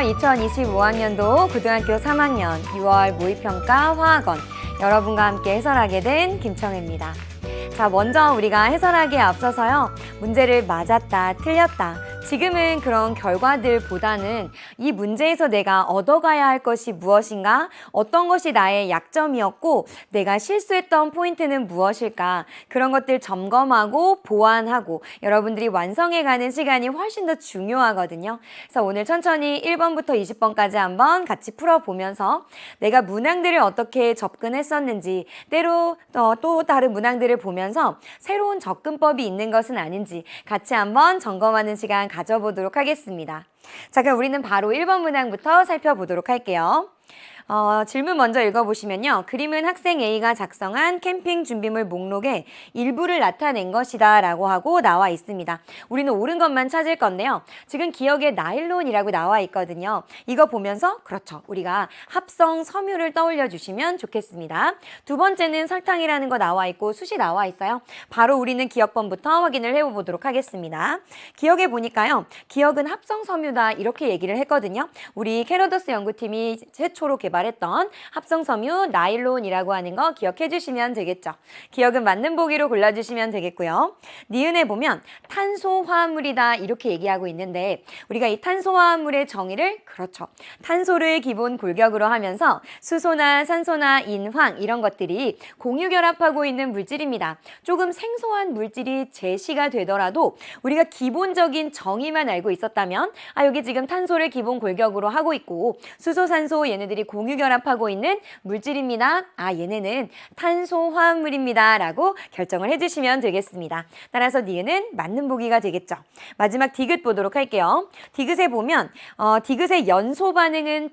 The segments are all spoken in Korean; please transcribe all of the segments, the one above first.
안녕하세요. 2025학년도 고등학교 3학년 6월 모의평가 화학원 여러분과 함께 해설하게 된 김청혜입니다. 자, 먼저 우리가 해설하기에 앞서서요. 문제를 맞았다, 틀렸다. 지금은 그런 결과들보다는 이 문제에서 내가 얻어가야 할 것이 무엇인가? 어떤 것이 나의 약점이었고 내가 실수했던 포인트는 무엇일까? 그런 것들 점검하고 보완하고 여러분들이 완성해가는 시간이 훨씬 더 중요하거든요. 그래서 오늘 천천히 1번부터 20번까지 한번 같이 풀어보면서 내가 문항들을 어떻게 접근했었는지 때로 또 다른 문항들을 보면서 새로운 접근법이 있는 것은 아닌지 같이 한번 점검하는 시간 가져보도록 하겠습니다. 자, 그럼 우리는 바로 1번 문항부터 살펴보도록 할게요. 질문 먼저 읽어보시면요. 그림은 학생 A가 작성한 캠핑 준비물 목록에 일부를 나타낸 것이다 라고 하고 나와 있습니다. 우리는 옳은 것만 찾을 건데요. 지금 기억에 나일론이라고 나와 있거든요. 이거 보면서 그렇죠. 우리가 합성 섬유를 떠올려 주시면 좋겠습니다. 두 번째는 설탕이라는 거 나와 있고 숯이 나와 있어요. 바로 우리는 기억번부터 확인을 해보도록 하겠습니다. 기억에 보니까요. 기억은 합성 섬유다 이렇게 얘기를 했거든요. 우리 캐러더스 연구팀이 최초로 개발했던 합성섬유 나일론이라고 하는 거 기억해 주시면 되겠죠. 기억은 맞는 보기로 골라주시면 되겠고요. 니은에 보면 탄소화합물이다 이렇게 얘기하고 있는데 우리가 이 탄소화합물의 정의를 그렇죠. 탄소를 기본 골격으로 하면서 수소나 산소나 인황 이런 것들이 공유결합하고 있는 물질입니다. 조금 생소한 물질이 제시가 되더라도 우리가 기본적인 정의만 알고 있었다면 여기 지금 탄소를 기본 골격으로 하고 있고 수소, 산소 얘네들이 공유결합하고 있는 물질입니다. 얘네는 탄소화합물입니다. 라고 결정을 해주시면 되겠습니다. 따라서 니은은 맞는 보기가 되겠죠. 마지막 디귿 보도록 할게요. 디귿에 보면 디귿의 연소 반응은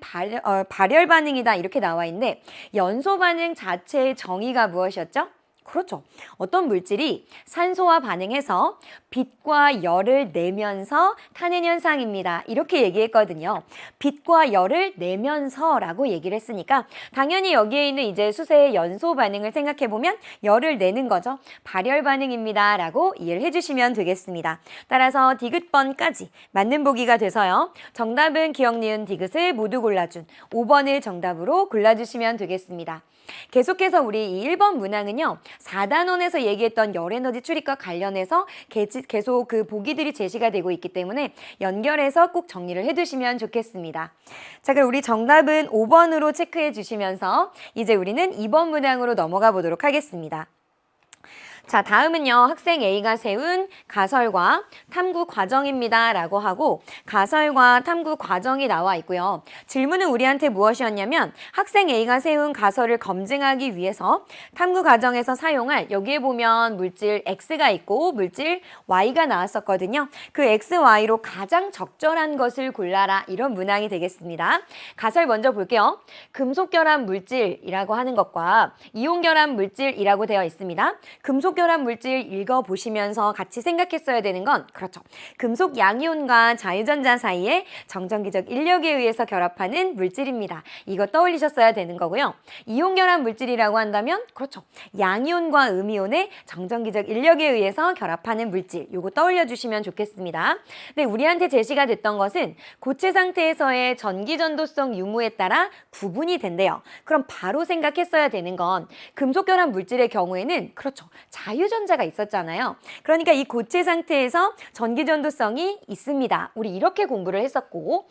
발열 반응이다 이렇게 나와 있는데 연소 반응 자체의 정의가 무엇이었죠? 그렇죠. 어떤 물질이 산소와 반응해서 빛과 열을 내면서 타는 현상입니다. 이렇게 얘기했거든요. 빛과 열을 내면서라고 얘기를 했으니까 당연히 여기에 있는 이제 수세의 연소 반응을 생각해보면 열을 내는 거죠. 발열 반응입니다. 라고 이해를 해주시면 되겠습니다. 따라서 디귿번까지 맞는 보기가 돼서요. 정답은 기억, 니은, 디귿을 모두 골라준 5번을 정답으로 골라주시면 되겠습니다. 계속해서 우리 이 1번 문항은요. 4단원에서 얘기했던 열에너지 출입과 관련해서 계속 그 보기들이 제시가 되고 있기 때문에 연결해서 꼭 정리를 해두시면 좋겠습니다. 자, 그럼 우리 정답은 5번으로 체크해 주시면서 이제 우리는 2번 문항으로 넘어가 보도록 하겠습니다. 자, 다음은요. 학생 A가 세운 가설과 탐구 과정입니다. 라고 하고 가설과 탐구 과정이 나와 있고요. 질문은 우리한테 무엇이었냐면 학생 A가 세운 가설을 검증하기 위해서 탐구 과정에서 사용할 여기에 보면 물질 X가 있고 물질 Y가 나왔었거든요. 그 X, Y로 가장 적절한 것을 골라라. 이런 문항이 되겠습니다. 가설 먼저 볼게요. 금속결합 물질이라고 하는 것과 이온결합 물질이라고 되어 있습니다. 금속결합 물질 읽어보시면서 같이 생각했어야 되는 건 그렇죠. 금속 양이온과 자유전자 사이에 정전기적 인력에 의해서 결합하는 물질입니다. 이거 떠올리셨어야 되는 거고요. 이온결합 물질이라고 한다면 그렇죠. 양이온과 음이온의 정전기적 인력에 의해서 결합하는 물질. 요거 떠올려 주시면 좋겠습니다. 근데 우리한테 제시가 됐던 것은 고체 상태에서의 전기전도성 유무에 따라 구분이 된대요. 그럼 바로 생각했어야 되는 건 금속결합 물질의 경우에는 그렇죠. 자유전자가 있었잖아요. 그러니까 이 고체 상태에서 전기전도성이 있습니다. 우리 이렇게 공부를 했었고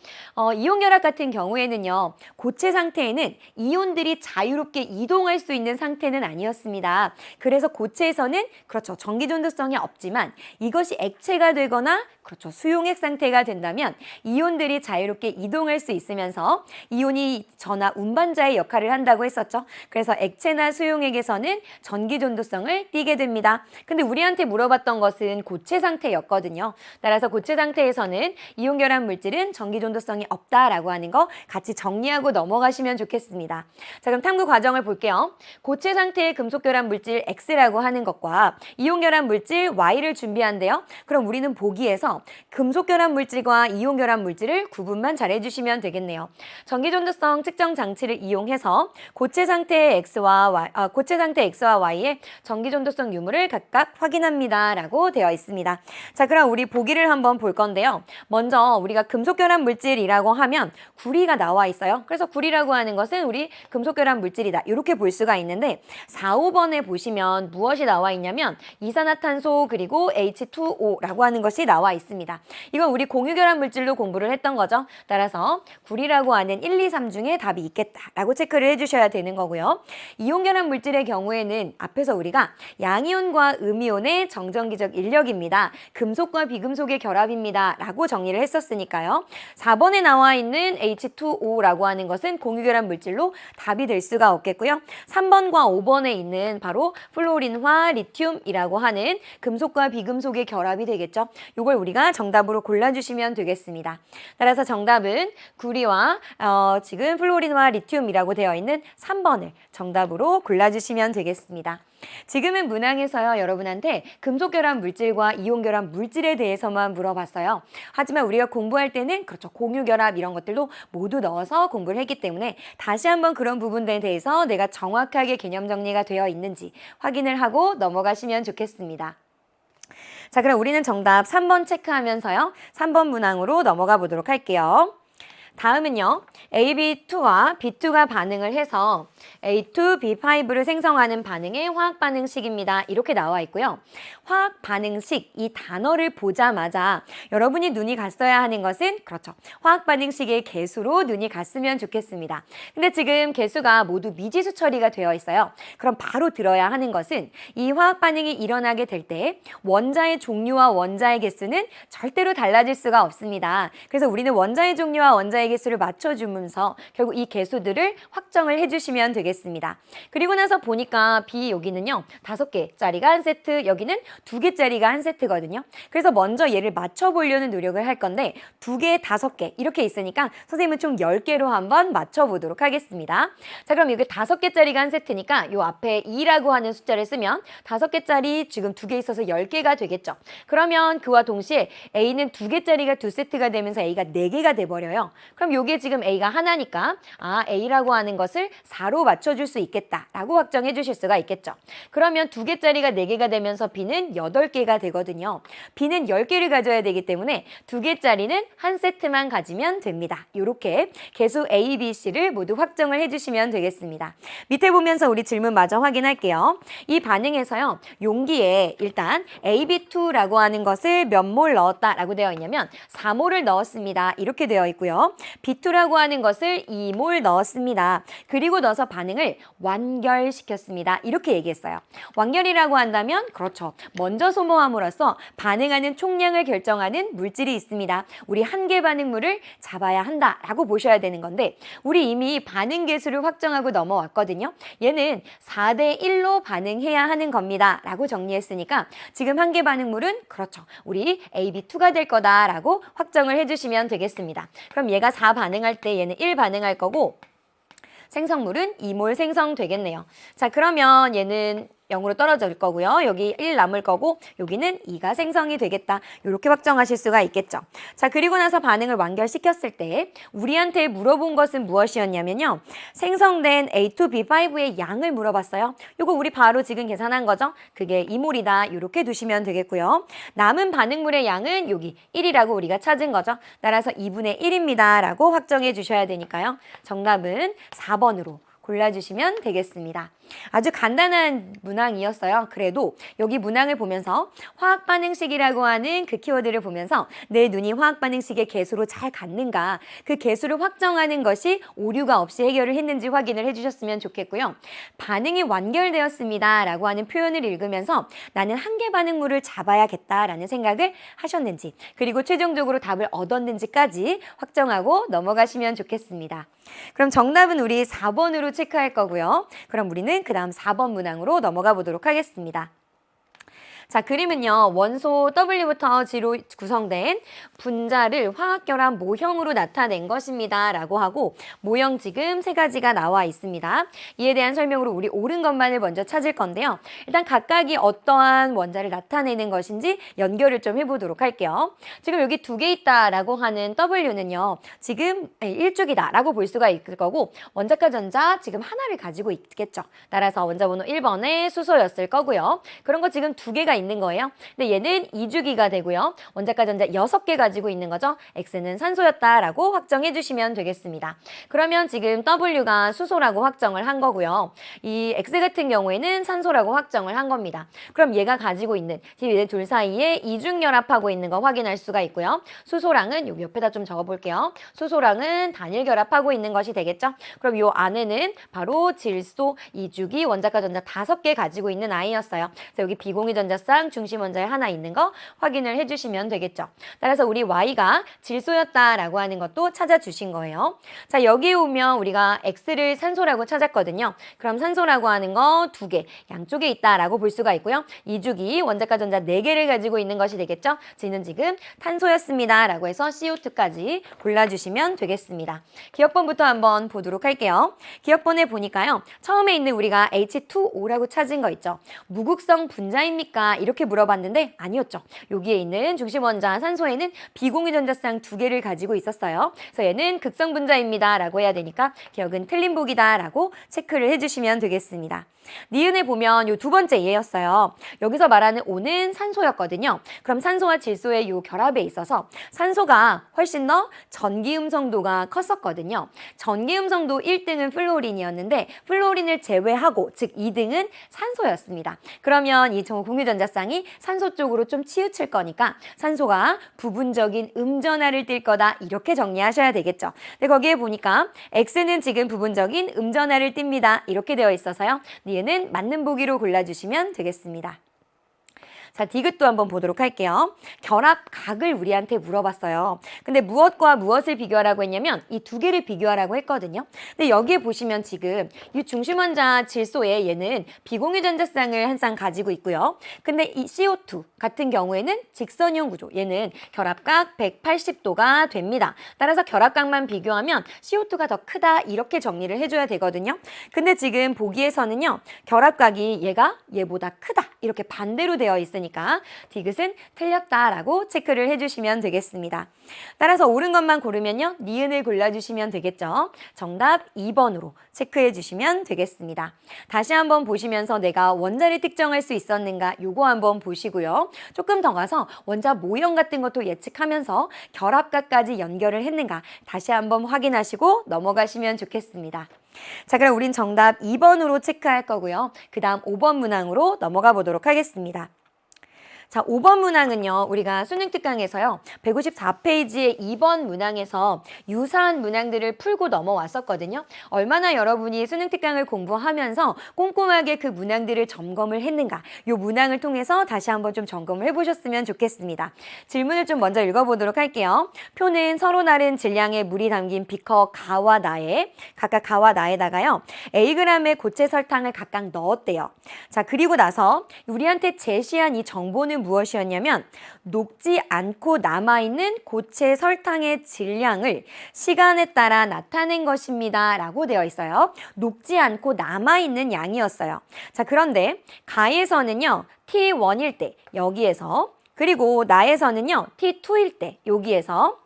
이온결합 같은 경우에는요. 고체 상태에는 이온들이 자유롭게 이동할 수 있는 상태는 아니었습니다. 그래서 고체에서는 그렇죠. 전기전도성이 없지만 이것이 액체가 되거나 그렇죠. 수용액 상태가 된다면 이온들이 자유롭게 이동할 수 있으면서 이온이 전하 운반자의 역할을 한다고 했었죠. 그래서 액체나 수용액에서는 전기전도성을 띠게 됩니다. 근데 우리한테 물어봤던 것은 고체 상태였거든요. 따라서 고체 상태에서는 이온결합 물질은 전기전도성이 없다라고 하는 거 같이 정리하고 넘어가시면 좋겠습니다. 자, 그럼 탐구 과정을 볼게요. 고체 상태의 금속결합 물질 X라고 하는 것과 이온결합 물질 Y를 준비한대요. 그럼 우리는 보기에서 보면서 금속 결합 물질과 이온 결합 물질을 구분만 잘 해주시면 되겠네요. 전기전도성 측정 장치를 이용해서 고체 상태의 X와 Y의 전기전도성 유무를 각각 확인합니다. 라고 되어 있습니다. 자, 그럼 우리 보기를 한번 볼 건데요. 먼저 우리가 금속 결합 물질이라고 하면 구리가 나와 있어요. 그래서 구리라고 하는 것은 우리 금속 결합 물질이다. 이렇게 볼 수가 있는데 4, 5번에 보시면 무엇이 나와 있냐면 이산화탄소 그리고 H2O라고 하는 것이 나와 있습니다. 이건 우리 공유결합 물질로 공부를 했던 거죠. 따라서 구리라고 하는 1, 2, 3 중에 답이 있겠다라고 체크를 해주셔야 되는 거고요. 이온결합 물질의 경우에는 앞에서 우리가 양이온과 음이온의 정전기적 인력입니다. 금속과 비금속의 결합입니다. 라고 정리를 했었으니까요. 4번에 나와 있는 H2O라고 하는 것은 공유결합 물질로 답이 될 수가 없겠고요. 3번과 5번에 있는 바로 플로린화 리튬이라고 하는 금속과 비금속의 결합이 되겠죠. 이걸 우리가 정답으로 골라주시면 되겠습니다. 따라서 정답은 구리와 지금 플로린화 리튬이라고 되어 있는 3번을 정답으로 골라주시면 되겠습니다. 지금은 문항에서요, 여러분한테 금속결합 물질과 이온결합 물질에 대해서만 물어봤어요. 하지만 우리가 공부할 때는 그렇죠, 공유결합 이런 것들도 모두 넣어서 공부를 했기 때문에 다시 한번 그런 부분들에 대해서 내가 정확하게 개념 정리가 되어 있는지 확인을 하고 넘어가시면 좋겠습니다. 자, 그럼 우리는 정답 3번 체크하면서요, 3번 문항으로 넘어가 보도록 할게요. 다음은요, AB2와 B2가 반응을 해서 A2, B5를 생성하는 반응의 화학 반응식입니다. 이렇게 나와 있고요. 화학 반응식 이 단어를 보자마자 여러분이 눈이 갔어야 하는 것은 그렇죠, 화학 반응식의 개수로 눈이 갔으면 좋겠습니다. 근데 지금 개수가 모두 미지수 처리가 되어 있어요. 그럼 바로 들어야 하는 것은 이 화학 반응이 일어나게 될 때 원자의 종류와 원자의 개수는 절대로 달라질 수가 없습니다. 그래서 우리는 원자의 종류와 원자의 개수를 맞춰주면서 결국 이 개수들을 확정을 해주시면 되겠습니다. 그리고 나서 보니까 B 여기는요 5개짜리가 한 세트, 여기는 2개짜리가 한 세트거든요. 그래서 먼저 얘를 맞춰보려는 노력을 할 건데 2개, 5개 이렇게 있으니까 선생님은 총 10개로 한번 맞춰보도록 하겠습니다. 자, 그럼 여기 5개짜리가 한 세트니까 요 앞에 2라고 하는 숫자를 쓰면 5개짜리 지금 2개 있어서 10개가 되겠죠. 그러면 그와 동시에 A는 2개짜리가 2세트가 되면서 A가 4개가 돼버려요. 그럼 요게 지금 A가 하나니까 A라고 하는 것을 4로 맞춰줄 수 있겠다라고 확정해 주실 수가 있겠죠. 그러면 2개짜리가 4개가 되면서 B는 8개가 되거든요. B는 10개를 가져야 되기 때문에 2개짜리는 한 세트만 가지면 됩니다. 이렇게 개수 A, B, C를 모두 확정을 해주시면 되겠습니다. 밑에 보면서 우리 질문 마저 확인할게요. 이 반응에서요, 용기에 일단 AB2라고 하는 것을 몇 몰 넣었다라고 되어 있냐면 4몰을 넣었습니다. 이렇게 되어 있고요. B2라고 하는 것을 2몰 넣었습니다. 그리고 넣어서 반응을 완결시켰습니다. 이렇게 얘기했어요. 완결이라고 한다면 그렇죠, 먼저 소모함으로써 반응하는 총량을 결정하는 물질이 있습니다. 우리 한 개 반응물을 잡아야 한다라고 보셔야 되는 건데 우리 이미 반응 개수를 확정하고 넘어왔거든요. 얘는 4대 1로 반응해야 하는 겁니다. 라고 정리했으니까 지금 한 개 반응물은 그렇죠, 우리 AB2가 될 거다라고 확정을 해주시면 되겠습니다. 그럼 얘가 4 반응할 때 얘는 1 반응할 거고 생성물은 2몰 생성되겠네요. 자, 그러면 얘는 0으로 떨어질 거고요. 여기 1 남을 거고 여기는 2가 생성이 되겠다. 이렇게 확정하실 수가 있겠죠. 자, 그리고 나서 반응을 완결시켰을 때 우리한테 물어본 것은 무엇이었냐면요, 생성된 A2B5의 양을 물어봤어요. 이거 우리 바로 지금 계산한 거죠. 그게 2몰이다. 이렇게 두시면 되겠고요. 남은 반응물의 양은 여기 1이라고 우리가 찾은 거죠. 따라서 2분의 1입니다. 라고 확정해 주셔야 되니까요. 정답은 4번으로 골라주시면 되겠습니다. 아주 간단한 문항이었어요. 그래도 여기 문항을 보면서 화학 반응식이라고 하는 그 키워드를 보면서 내 눈이 화학 반응식의 개수로 잘 갔는가, 그 개수를 확정하는 것이 오류가 없이 해결을 했는지 확인을 해주셨으면 좋겠고요. 반응이 완결되었습니다 라고 하는 표현을 읽으면서 나는 한 개 반응물을 잡아야겠다라는 생각을 하셨는지, 그리고 최종적으로 답을 얻었는지까지 확정하고 넘어가시면 좋겠습니다. 그럼 정답은 우리 4번으로 체크할 거고요. 그럼 우리는 그 다음 4번 문항으로 넘어가 보도록 하겠습니다. 자, 그림은요. 원소 W부터 G로 구성된 분자를 화학결합 모형으로 나타낸 것입니다. 라고 하고 모형 지금 세 가지가 나와 있습니다. 이에 대한 설명으로 우리 옳은 것만을 먼저 찾을 건데요. 일단 각각이 어떠한 원자를 나타내는 것인지 연결을 좀 해보도록 할게요. 지금 여기 두 개 있다라고 하는 W는요. 지금 일쪽이다라고 볼 수가 있을 거고 원자과 전자 지금 하나를 가지고 있겠죠. 따라서 원자번호 1번에 수소였을 거고요. 그런 거 지금 두 개가 있는 거예요. 근데 얘는 2주기가 되고요. 원자과 전자 6개 가지고 있는 거죠. X는 산소였다라고 확정해 주시면 되겠습니다. 그러면 지금 W가 수소라고 확정을 한 거고요. 이 X 같은 경우에는 산소라고 확정을 한 겁니다. 그럼 얘가 가지고 있는 지금 얘 둘 사이에 이중결합하고 있는 거 확인할 수가 있고요. 수소랑은 여기 옆에다 좀 적어볼게요. 수소랑은 단일 결합하고 있는 것이 되겠죠. 그럼 이 안에는 바로 질소, 이주기, 원자과 전자 5개 가지고 있는 아이였어요. 그래서 여기 비공유 전자쌍 중심 원자에 하나 있는 거 확인을 해주시면 되겠죠. 따라서 우리 Y가 질소였다라고 하는 것도 찾아주신 거예요. 자, 여기 오면 우리가 X를 산소라고 찾았거든요. 그럼 산소라고 하는 거 2개, 양쪽에 있다라고 볼 수가 있고요. 이주기, 원자과 전자 4개를 가지고 있는 것이 되겠죠. 저는 지금 탄소였습니다. 라고 해서 CO2까지 골라주시면 되겠습니다. 기억번부터 한번 보도록 할게요. 기억번에 보니까요. 처음에 있는 우리가 H2O라고 찾은 거 있죠. 무극성 분자입니까? 이렇게 물어봤는데 아니었죠. 여기에 있는 중심 원자 산소에는 비공유 전자쌍 2개를 가지고 있었어요. 그래서 얘는 극성 분자입니다. 라고 해야 되니까 기억은 틀린 복이다. 라고 체크를 해주시면 되겠습니다. 니은에 보면 요 두 번째 얘였어요. 여기서 말하는 O는 산소였거든요. 그럼 산소와 질소의 요 결합에 있어서 산소가 훨씬 더 전기 음성도가 컸었거든요. 전기 음성도 1등은 플로린이었는데 플로린을 제외하고 즉 2등은 산소였습니다. 그러면 이 공유전자쌍이 산소 쪽으로 좀 치우칠 거니까 산소가 부분적인 음전하를 띌 거다 이렇게 정리하셔야 되겠죠. 근데 거기에 보니까 X는 지금 부분적인 음전하를 띱니다. 이렇게 되어 있어서요. 니은은 맞는 보기로 골라주시면 되겠습니다. 자, 디귿도 한번 보도록 할게요. 결합각을 우리한테 물어봤어요. 근데 무엇과 무엇을 비교하라고 했냐면 이 2개를 비교하라고 했거든요. 근데 여기에 보시면 지금 이 중심원자 질소에 얘는 비공유 전자쌍을 한 쌍 가지고 있고요. 근데 이 CO2 같은 경우에는 직선이온 구조. 얘는 결합각 180도가 됩니다. 따라서 결합각만 비교하면 CO2가 더 크다 이렇게 정리를 해줘야 되거든요. 근데 지금 보기에서는요. 결합각이 얘보다 크다 이렇게 반대로 되어 있으니까 디귿은 틀렸다라고 체크를 해주시면 되겠습니다. 따라서 옳은 것만 고르면요. 니은을 골라주시면 되겠죠. 정답 2번으로 체크해 주시면 되겠습니다. 다시 한번 보시면서 내가 원자를 특정할 수 있었는가 요거 한번 보시고요. 조금 더 가서 원자 모형 같은 것도 예측하면서 결합각까지 연결을 했는가 다시 한번 확인하시고 넘어가시면 좋겠습니다. 자, 그럼 우린 정답 2번으로 체크할 거고요. 그 다음 5번 문항으로 넘어가 보도록 하겠습니다. 자, 5번 문항은요. 우리가 수능 특강에서요. 154페이지의 2번 문항에서 유사한 문항들을 풀고 넘어왔었거든요. 얼마나 여러분이 수능 특강을 공부하면서 꼼꼼하게 그 문항들을 점검을 했는가. 이 문항을 통해서 다시 한번 좀 점검을 해보셨으면 좋겠습니다. 질문을 좀 먼저 읽어보도록 할게요. 표는 서로 다른 질량의 물이 담긴 비커 가와 나에 각각 가와 나에다가요. Ag의 고체 설탕을 각각 넣었대요. 자, 그리고 나서 우리한테 제시한 이 정보는 무엇이었냐면 녹지 않고 남아있는 고체 설탕의 질량을 시간에 따라 나타낸 것입니다. 라고 되어 있어요. 녹지 않고 남아있는 양이었어요. 자, 그런데 가에서는요. T1일 때 여기에서 그리고 나에서는요. T2일 때 여기에서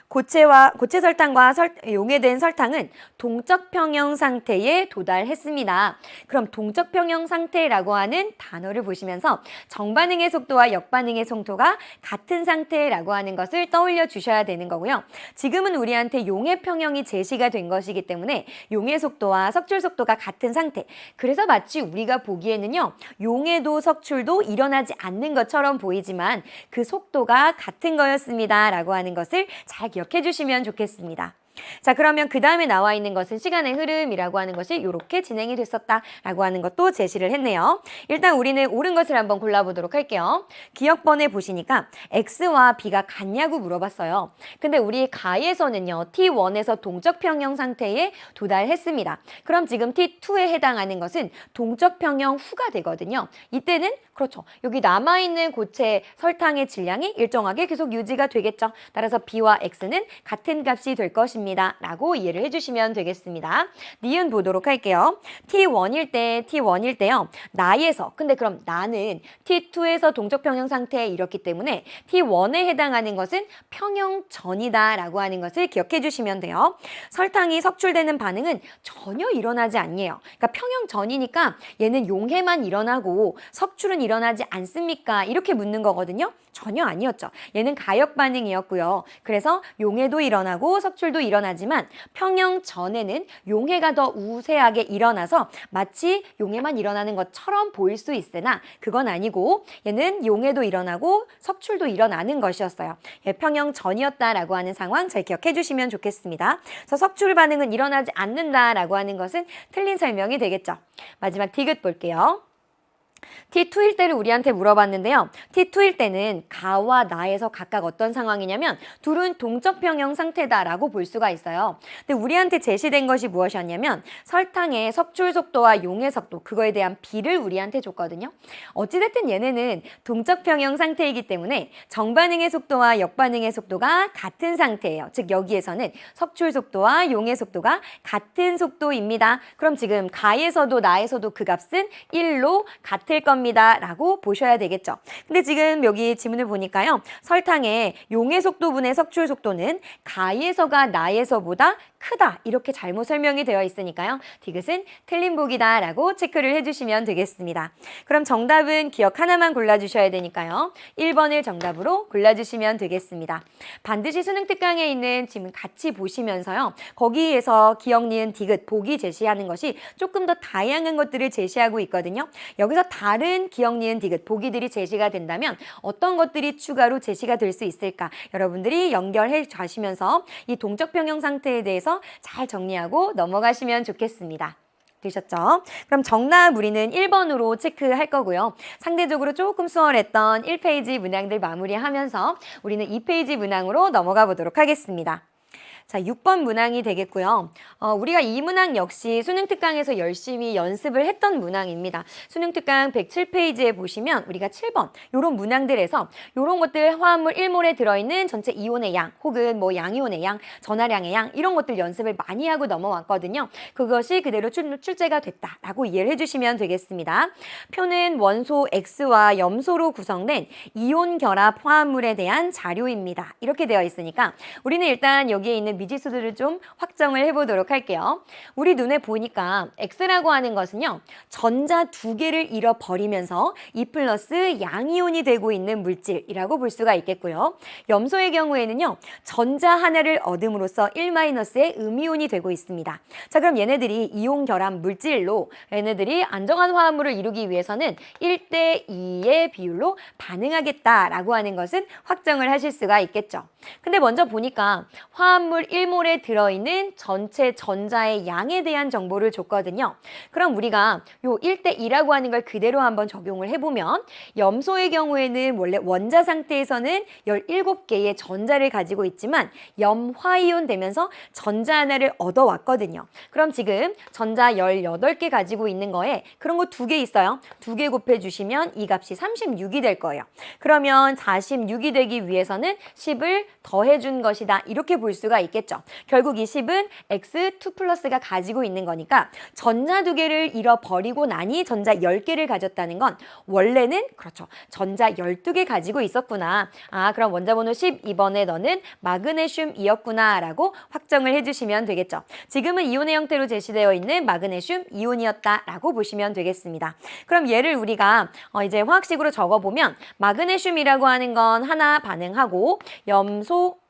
고체 설탕과 용해된 설탕은 동적 평형 상태에 도달했습니다. 그럼 동적 평형 상태라고 하는 단어를 보시면서 정반응의 속도와 역반응의 속도가 같은 상태라고 하는 것을 떠올려 주셔야 되는 거고요. 지금은 우리한테 용해 평형이 제시가 된 것이기 때문에 용해 속도와 석출 속도가 같은 상태. 그래서 마치 우리가 보기에는요. 용해도 석출도 일어나지 않는 것처럼 보이지만 그 속도가 같은 거였습니다. 라고 하는 것을 잘 기억해 주시면 좋겠습니다. 자, 그러면 그 다음에 나와 있는 것은 시간의 흐름이라고 하는 것이 이렇게 진행이 됐었다라고 하는 것도 제시를 했네요. 일단 우리는 옳은 것을 한번 골라보도록 할게요. 기억번에 보시니까 X와 B가 같냐고 물어봤어요. 근데 우리 가에서는요, T1에서 동적 평형 상태에 도달했습니다. 그럼 지금 T2에 해당하는 것은 동적 평형 후가 되거든요. 이때는 그렇죠. 여기 남아있는 고체 설탕의 질량이 일정하게 계속 유지가 되겠죠. 따라서 B와 X는 같은 값이 될 것입니다. 라고 이해를 해주시면 되겠습니다. 니은 보도록 할게요. T1일 때요. 나에서, 근데 그럼 나는 T2에서 동적 평형 상태에 이렇기 때문에 T1에 해당하는 것은 평형 전이다 라고 하는 것을 기억해 주시면 돼요. 설탕이 석출되는 반응은 전혀 일어나지 않네요. 그러니까 평형 전이니까 얘는 용해만 일어나고 석출은 일어나지 않습니까? 이렇게 묻는 거거든요. 전혀 아니었죠. 얘는 가역 반응이었고요. 그래서 용해도 일어나고 석출도 일어나지만 평형 전에는 용해가 더 우세하게 일어나서 마치 용해만 일어나는 것처럼 보일 수 있으나 그건 아니고 얘는 용해도 일어나고 석출도 일어나는 것이었어요. 예, 평형 전이었다라고 하는 상황 잘 기억해 주시면 좋겠습니다. 그래서 석출 반응은 일어나지 않는다라고 하는 것은 틀린 설명이 되겠죠. 마지막 디귿 볼게요. T2일 때를 우리한테 물어봤는데요. T2일 때는 가와 나에서 각각 어떤 상황이냐면 둘은 동적 평형 상태다라고 볼 수가 있어요. 근데 우리한테 제시된 것이 무엇이었냐면 설탕의 석출 속도와 용해 속도, 그거에 대한 비를 우리한테 줬거든요. 어찌됐든 얘네는 동적 평형 상태이기 때문에 정반응의 속도와 역반응의 속도가 같은 상태예요. 즉 여기에서는 석출 속도와 용해 속도가 같은 속도입니다. 그럼 지금 가에서도 나에서도 그 값은 1로 같을 겁니다 라고 보셔야 되겠죠. 근데 지금 여기 지문을 보니까요. 설탕의 용해 속도분의 석출 속도는 가에서가 나에서보다 크다 이렇게 잘못 설명이 되어 있으니까요. 디귿은 틀린 보기다 라고 체크를 해주시면 되겠습니다. 그럼 정답은 기억 하나만 골라주셔야 되니까요. 1번을 정답으로 골라주시면 되겠습니다. 반드시 수능 특강에 있는 지문 같이 보시면서요. 거기에서 기억, 니은, 디귿, 보기 제시하는 것이 조금 더 다양한 것들을 제시하고 있거든요. 여기서 다른 기억, 니은, 디귿, 보기들이 제시가 된다면 어떤 것들이 추가로 제시가 될 수 있을까? 여러분들이 연결해 가시면서 이 동적 평형 상태에 대해서 잘 정리하고 넘어가시면 좋겠습니다. 되셨죠? 그럼 정답 우리는 1번으로 체크할 거고요. 상대적으로 조금 수월했던 1페이지 문항들 마무리하면서 우리는 2페이지 문항으로 넘어가 보도록 하겠습니다. 자, 6번 문항이 되겠고요. 우리가 이 문항 역시 수능특강에서 열심히 연습을 했던 문항입니다. 수능특강 107페이지에 보시면 우리가 7번 이런 문항들에서 이런 것들 화합물 1몰에 들어있는 전체 이온의 양 혹은 뭐 양이온의 양, 전하량의 양 이런 것들 연습을 많이 하고 넘어왔거든요. 그것이 그대로 출제가 됐다라고 이해를 해주시면 되겠습니다. 표는 원소 X와 염소로 구성된 이온 결합 화합물에 대한 자료입니다. 이렇게 되어 있으니까 우리는 일단 여기에 있는 미지수들을 좀 확정을 해보도록 할게요. 우리 눈에 보니까 X라고 하는 것은요. 전자 두 개를 잃어버리면서 2 플러스 양이온이 되고 있는 물질이라고 볼 수가 있겠고요. 염소의 경우에는요. 전자 하나를 얻음으로써 1 마이너스의 음이온이 되고 있습니다. 자, 그럼 얘네들이 이온 결합 물질로 얘네들이 안정한 화합물을 이루기 위해서는 1대2의 비율로 반응하겠다라고 하는 것은 확정을 하실 수가 있겠죠. 근데 먼저 보니까 화합물 1몰에 들어있는 전체 전자의 양에 대한 정보를 줬거든요. 그럼 우리가 요 1대2라고 하는 걸 그대로 한번 적용을 해보면 염소의 경우에는 원래 원자 상태에서는 17개의 전자를 가지고 있지만 염화이온 되면서 전자 하나를 얻어왔거든요. 그럼 지금 전자 18개 가지고 있는 거에 그런 거 2개 있어요. 2개 곱해주시면 이 값이 36이 될 거예요. 그러면 46이 되기 위해서는 10을 더해준 것이다. 이렇게 볼 수가 있겠죠. 결국 이 10은 X2 플러스가 가지고 있는 거니까 전자 2개를 잃어버리고 나니 전자 10개를 가졌다는 건 원래는 그렇죠. 전자 12개 가지고 있었구나. 아, 그럼 원자번호 12번에 너는 마그네슘이었구나 라고 확정을 해주시면 되겠죠. 지금은 이온의 형태로 제시되어 있는 마그네슘 이온이었다 라고 보시면 되겠습니다. 그럼 얘를 우리가 이제 화학식으로 적어보면 마그네슘이라고 하는 건 하나 반응하고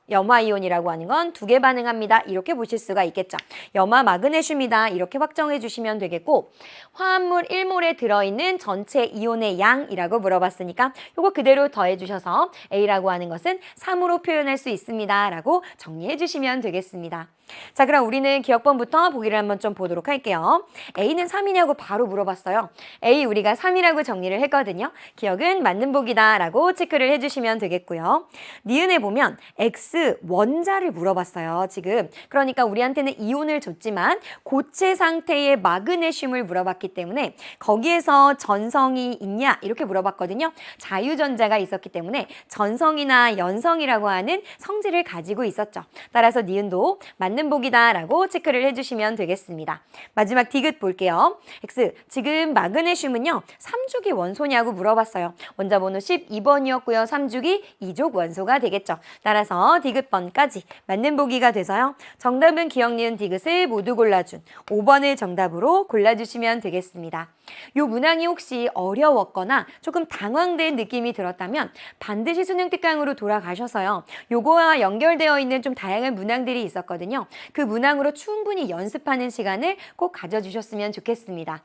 염화이온이라고 하는 건 2개 반응합니다. 이렇게 보실 수가 있겠죠. 염화 마그네슘이다. 이렇게 확정해 주시면 되겠고 화합물 1몰에 들어있는 전체 이온의 양이라고 물어봤으니까 이거 그대로 더해 주셔서 A라고 하는 것은 3으로 표현할 수 있습니다. 라고 정리해 주시면 되겠습니다. 자, 그럼 우리는 기억번부터 보기를 한번 좀 보도록 할게요. A는 3이냐고 바로 물어봤어요. A 우리가 3이라고 정리를 했거든요. 기억은 맞는 보기다 라고 체크를 해주시면 되겠고요. 니은에 보면 X 원자를 물어봤어요. 지금 그러니까 우리한테는 이온을 줬지만 고체 상태의 마그네슘을 물어봤기 때문에 거기에서 전성이 있냐 이렇게 물어봤거든요. 자유전자가 있었기 때문에 전성이나 연성이라고 하는 성질을 가지고 있었죠. 따라서 니은도 맞는 보기다 라고 체크를 해주시면 되겠습니다. 마지막 디귿 볼게요. X, 지금 마그네슘은요 3주기 원소냐고 물어봤어요. 원자번호 12번이었고요. 3주기 2족 원소가 되겠죠. 따라서 디귿번까지 맞는 보기가 돼서요. 정답은 기억, 니은, 디귿을 모두 골라준 5번을 정답으로 골라주시면 되겠습니다. 요 문항이 혹시 어려웠거나 조금 당황된 느낌이 들었다면 반드시 수능 특강으로 돌아가셔서요. 요거와 연결되어 있는 좀 다양한 문항들이 있었거든요. 그 문항으로 충분히 연습하는 시간을 꼭 가져주셨으면 좋겠습니다.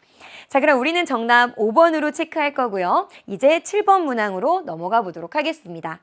자, 그럼 우리는 정답 5번으로 체크할 거고요. 이제 7번 문항으로 넘어가 보도록 하겠습니다.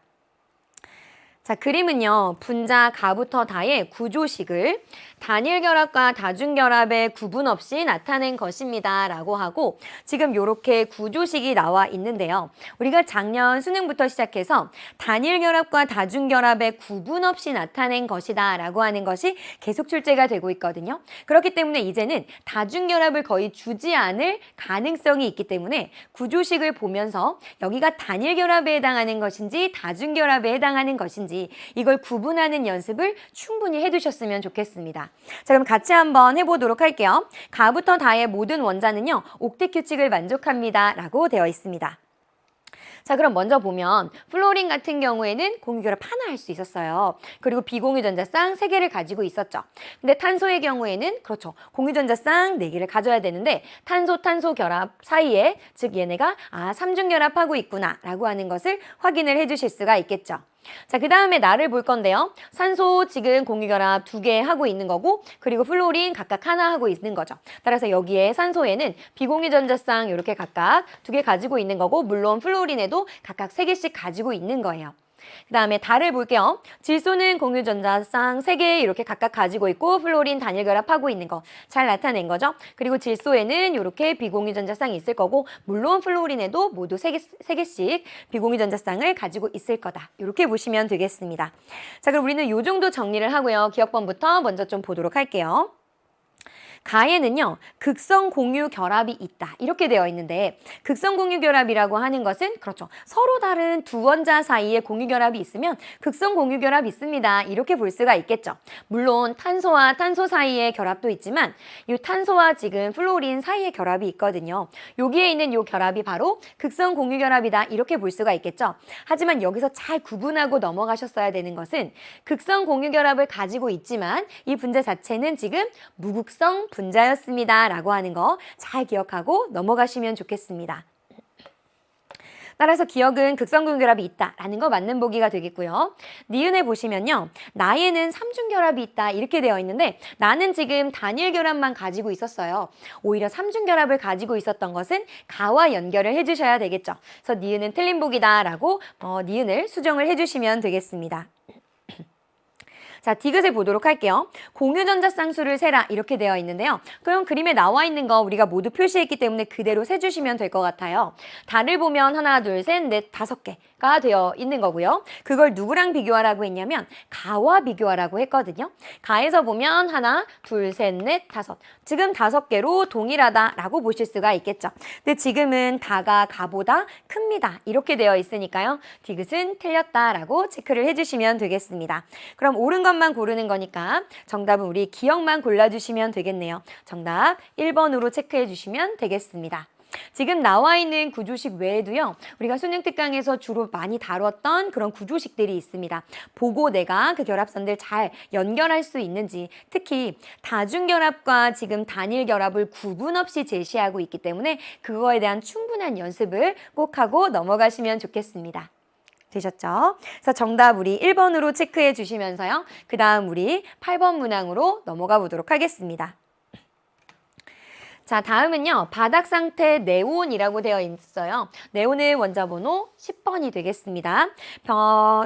자, 그림은요. 분자 가부터 다의 구조식을 단일 결합과 다중 결합의 구분 없이 나타낸 것입니다. 라고 하고 지금 이렇게 구조식이 나와 있는데요. 우리가 작년 수능부터 시작해서 단일 결합과 다중 결합의 구분 없이 나타낸 것이다. 라고 하는 것이 계속 출제가 되고 있거든요. 그렇기 때문에 이제는 다중 결합을 거의 주지 않을 가능성이 있기 때문에 구조식을 보면서 여기가 단일 결합에 해당하는 것인지 다중 결합에 해당하는 것인지 이걸 구분하는 연습을 충분히 해두셨으면 좋겠습니다. 자, 그럼 같이 한번 해보도록 할게요. 가부터 다의 모든 원자는요. 옥텟 규칙을 만족합니다. 라고 되어 있습니다. 자, 그럼 먼저 보면 플로린 같은 경우에는 공유결합 하나 할 수 있었어요. 그리고 비공유전자쌍 3개를 가지고 있었죠. 근데 탄소의 경우에는 그렇죠. 공유전자쌍 4개를 가져야 되는데 탄소 결합 사이에 즉 얘네가 3중결합하고 있구나 라고 하는 것을 확인을 해주실 수가 있겠죠. 자, 그 다음에 나를 볼 건데요. 산소 지금 공유결합 2개 하고 있는 거고 그리고 플로린 각각 하나 하고 있는 거죠. 따라서 여기에 산소에는 비공유전자쌍 이렇게 각각 2개 가지고 있는 거고 물론 플로린에도 각각 3개씩 가지고 있는 거예요. 그 다음에 달을 볼게요. 질소는 공유전자쌍 3개 이렇게 각각 가지고 있고 플로린 단일 결합하고 있는 거 잘 나타낸 거죠. 그리고 질소에는 이렇게 비공유전자쌍이 있을 거고 물론 플로린에도 모두 3개씩 비공유전자쌍을 가지고 있을 거다. 이렇게 보시면 되겠습니다. 자, 그럼 우리는 이 정도 정리를 하고요. 기억번부터 먼저 좀 보도록 할게요. 가에는요. 극성 공유 결합이 있다. 이렇게 되어 있는데 극성 공유 결합이라고 하는 것은 그렇죠. 서로 다른 두 원자 사이에 공유 결합이 있으면 극성 공유 결합이 있습니다. 이렇게 볼 수가 있겠죠. 물론 탄소와 탄소 사이의 결합도 있지만 이 탄소와 지금 플로린 사이의 결합이 있거든요. 여기에 있는 이 결합이 바로 극성 공유 결합이다. 이렇게 볼 수가 있겠죠. 하지만 여기서 잘 구분하고 넘어가셨어야 되는 것은 극성 공유 결합을 가지고 있지만 이 분자 자체는 지금 무극성 분자였습니다. 라고 하는 거 잘 기억하고 넘어가시면 좋겠습니다. 따라서 기억은 극성공유결합이 있다라는 거 맞는 보기가 되겠고요. 니은에 보시면요. 나에는 삼중결합이 있다 이렇게 되어 있는데 나는 지금 단일결합만 가지고 있었어요. 오히려 삼중결합을 가지고 있었던 것은 가와 연결을 해주셔야 되겠죠. 그래서 니은은 틀린 보기다라고 니은을 수정을 해주시면 되겠습니다. 자, 디귿을 보도록 할게요. 공유전자쌍수를 세라 이렇게 되어 있는데요. 그럼 그림에 나와 있는 거 우리가 모두 표시했기 때문에 그대로 세주시면 될 것 같아요. 달을 보면 하나, 둘, 셋, 넷, 5개가 되어 있는 거고요. 그걸 누구랑 비교하라고 했냐면 가와 비교하라고 했거든요. 가에서 보면 하나, 둘, 셋, 넷, 5. 지금 5개로 동일하다라고 보실 수가 있겠죠. 근데 지금은 다가 가보다 큽니다. 이렇게 되어 있으니까요. 디귿은 틀렸다라고 체크를 해주시면 되겠습니다. 그럼 옳은 것만 고르는 거니까 정답은 우리 기억만 골라주시면 되겠네요. 정답 1번으로 체크해 주시면 되겠습니다. 지금 나와 있는 구조식 외에도요. 우리가 수능 특강에서 주로 많이 다뤘던 그런 구조식들이 있습니다. 보고 내가 그 결합선들 잘 연결할 수 있는지 특히 다중결합과 지금 단일결합을 구분 없이 제시하고 있기 때문에 그거에 대한 충분한 연습을 꼭 하고 넘어가시면 좋겠습니다. 되셨죠? 그래서 정답 우리 1번으로 체크해 주시면서요. 그 다음 우리 8번 문항으로 넘어가 보도록 하겠습니다. 자, 다음은요. 바닥 상태 네온이라고 되어 있어요. 네온의 원자 번호 10번이 되겠습니다.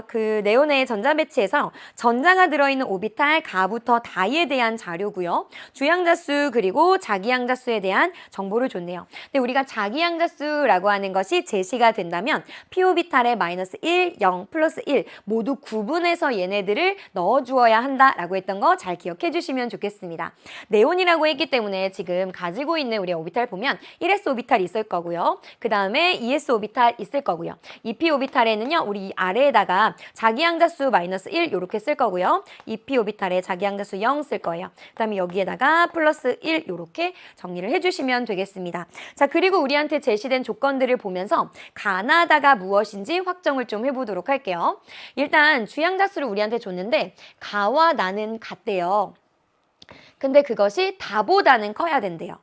그 네온의 전자 배치에서 전자가 들어있는 오비탈 가부터 다에 대한 자료고요. 주양자수 그리고 자기양자수에 대한 정보를 줬네요. 근데 우리가 자기양자수라고 하는 것이 제시가 된다면 p 오비탈에 마이너스 1, 0, 플러스 1 모두 구분해서 얘네들을 넣어주어야 한다라고 했던 거 잘 기억해 주시면 좋겠습니다. 네온이라고 했기 때문에 지금 가지고 있는 우리 오비탈 보면 1s 오비탈 있을 거고요. 그 다음에 2s 오비탈 있을 거고요. 2p 오비탈에는요. 우리 아래에다가 자기양자수 마이너스 1 이렇게 쓸 거고요. 2p 오비탈에 자기양자수 0 쓸 거예요. 그 다음에 여기에다가 플러스 1 이렇게 정리를 해주시면 되겠습니다. 자, 그리고 우리한테 제시된 조건들을 보면서 가나다가 무엇인지 확정을 좀 해보도록 할게요. 일단 주양자수를 우리한테 줬는데 가와 나는 같대요. 근데 그것이 다보다는 커야 된대요.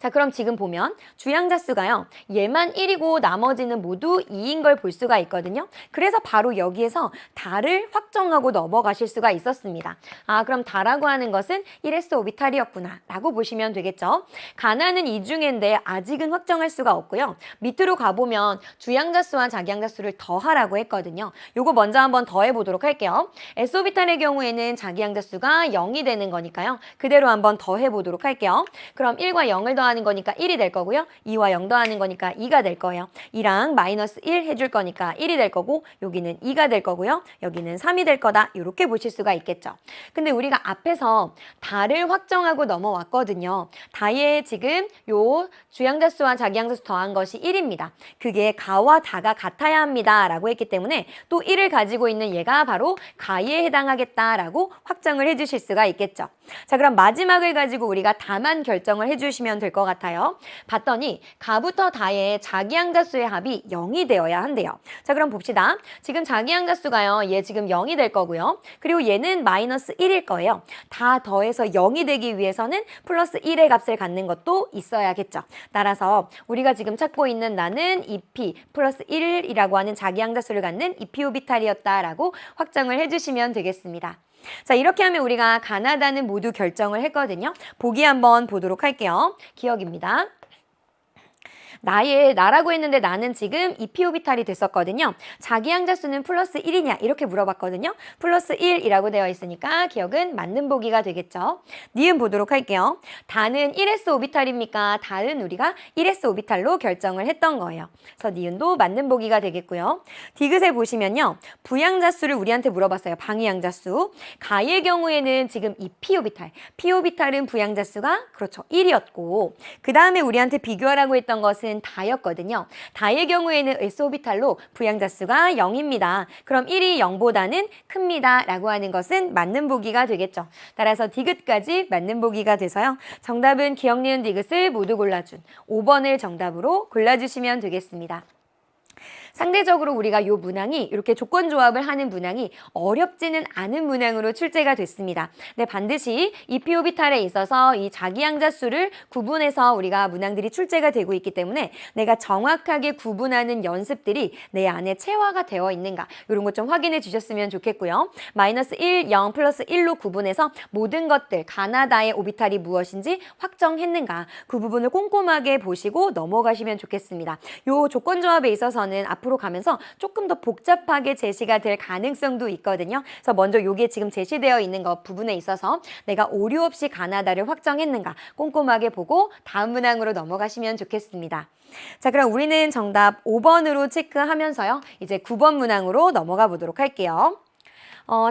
자, 그럼 지금 보면 주양자수가요. 얘만 1이고 나머지는 모두 2인 걸 볼 수가 있거든요. 그래서 바로 여기에서 다를 확정하고 넘어가실 수가 있었습니다. 아, 그럼 다라고 하는 것은 1s 오비탈이었구나 라고 보시면 되겠죠. 가나는 이 중인데 아직은 확정할 수가 없고요. 밑으로 가보면 주양자수와 자기양자수를 더하라고 했거든요. 요거 먼저 한번 더해보도록 할게요. s 오비탈의 경우에는 자기양자수가 0이 되는 거니까요. 그대로 한번 더해보도록 할게요. 그럼 1과 0을 더하는 거니까 1이 될 거고요. 2와 0 더하는 거니까 2가 될 거예요. 2랑 마이너스 1 해줄 거니까 1이 될 거고 여기는 2가 될 거고요. 여기는 3이 될 거다. 이렇게 보실 수가 있겠죠. 근데 우리가 앞에서 다를 확정하고 넘어왔거든요. 다에 지금 요 주양자수와 자기양자수 더한 것이 1입니다. 그게 가와 다가 같아야 합니다. 라고 했기 때문에 또 1을 가지고 있는 얘가 바로 가에 해당하겠다라고 확정을 해주실 수가 있겠죠. 자, 그럼 마지막을 가지고 우리가 다만 결정을 해주시면 될 것 같아요. 봤더니 가부터 다의 자기양자수의 합이 0이 되어야 한대요. 자, 그럼 봅시다. 지금 자기양자수가요. 얘 지금 0이 될 거고요. 그리고 얘는 마이너스 1일 거예요. 다 더해서 0이 되기 위해서는 플러스 1의 값을 갖는 것도 있어야겠죠. 따라서 우리가 지금 찾고 있는 나는 2p 플러스 1이라고 하는 자기양자수를 갖는 2p 오비탈이었다라고 확정을 해주시면 되겠습니다. 자, 이렇게 하면 우리가 가나다는 모두 결정을 했거든요. 보기 한번 보도록 할게요. 기억입니다. 나라고 했는데 나는 지금 2p 오비탈이 됐었거든요. 자기양자수는 플러스 1이냐 이렇게 물어봤거든요. 플러스 1이라고 되어 있으니까 기억은 맞는 보기가 되겠죠. 니은 보도록 할게요. 다는 1s 오비탈입니까? 다는 우리가 1s 오비탈로 결정을 했던 거예요. 그래서 니은도 맞는 보기가 되겠고요. 디귿에 보시면요. 부양자수를 우리한테 물어봤어요. 방위양자수. 가의 경우에는 지금 2p 오비탈. p 오비탈은 부양자수가 그렇죠. 1이었고 그 다음에 우리한테 비교하라고 했던 것은 다였거든요. 다의 경우에는 S오비탈로 부양자수가 0입니다. 그럼 1이 0보다는 큽니다. 라고 하는 것은 맞는 보기가 되겠죠. 따라서 디귿까지 맞는 보기가 돼서요. 정답은 기억, 니은, 디귿을 모두 골라준 5번을 정답으로 골라주시면 되겠습니다. 상대적으로 우리가 이 문항이 이렇게 조건 조합을 하는 문항이 어렵지는 않은 문항으로 출제가 됐습니다. 근데 반드시 이 p 오비탈에 있어서 이 자기양자수를 구분해서 우리가 문항들이 출제가 되고 있기 때문에 내가 정확하게 구분하는 연습들이 내 안에 체화가 되어 있는가 이런 것 좀 확인해 주셨으면 좋겠고요. 마이너스 1, 0, 플러스 1로 구분해서 모든 것들 가나다의 오비탈이 무엇인지 확정했는가 그 부분을 꼼꼼하게 보시고 넘어가시면 좋겠습니다. 이 조건 조합에 있어서는 앞으로 가면서 조금 더 복잡하게 제시가 될 가능성도 있거든요. 그래서 먼저 이게 지금 제시되어 있는 것 부분에 있어서 내가 오류 없이 가나다를 확정했는가 꼼꼼하게 보고 다음 문항으로 넘어가시면 좋겠습니다. 자, 그럼 우리는 정답 5번으로 체크하면서요. 이제 9번 문항으로 넘어가 보도록 할게요.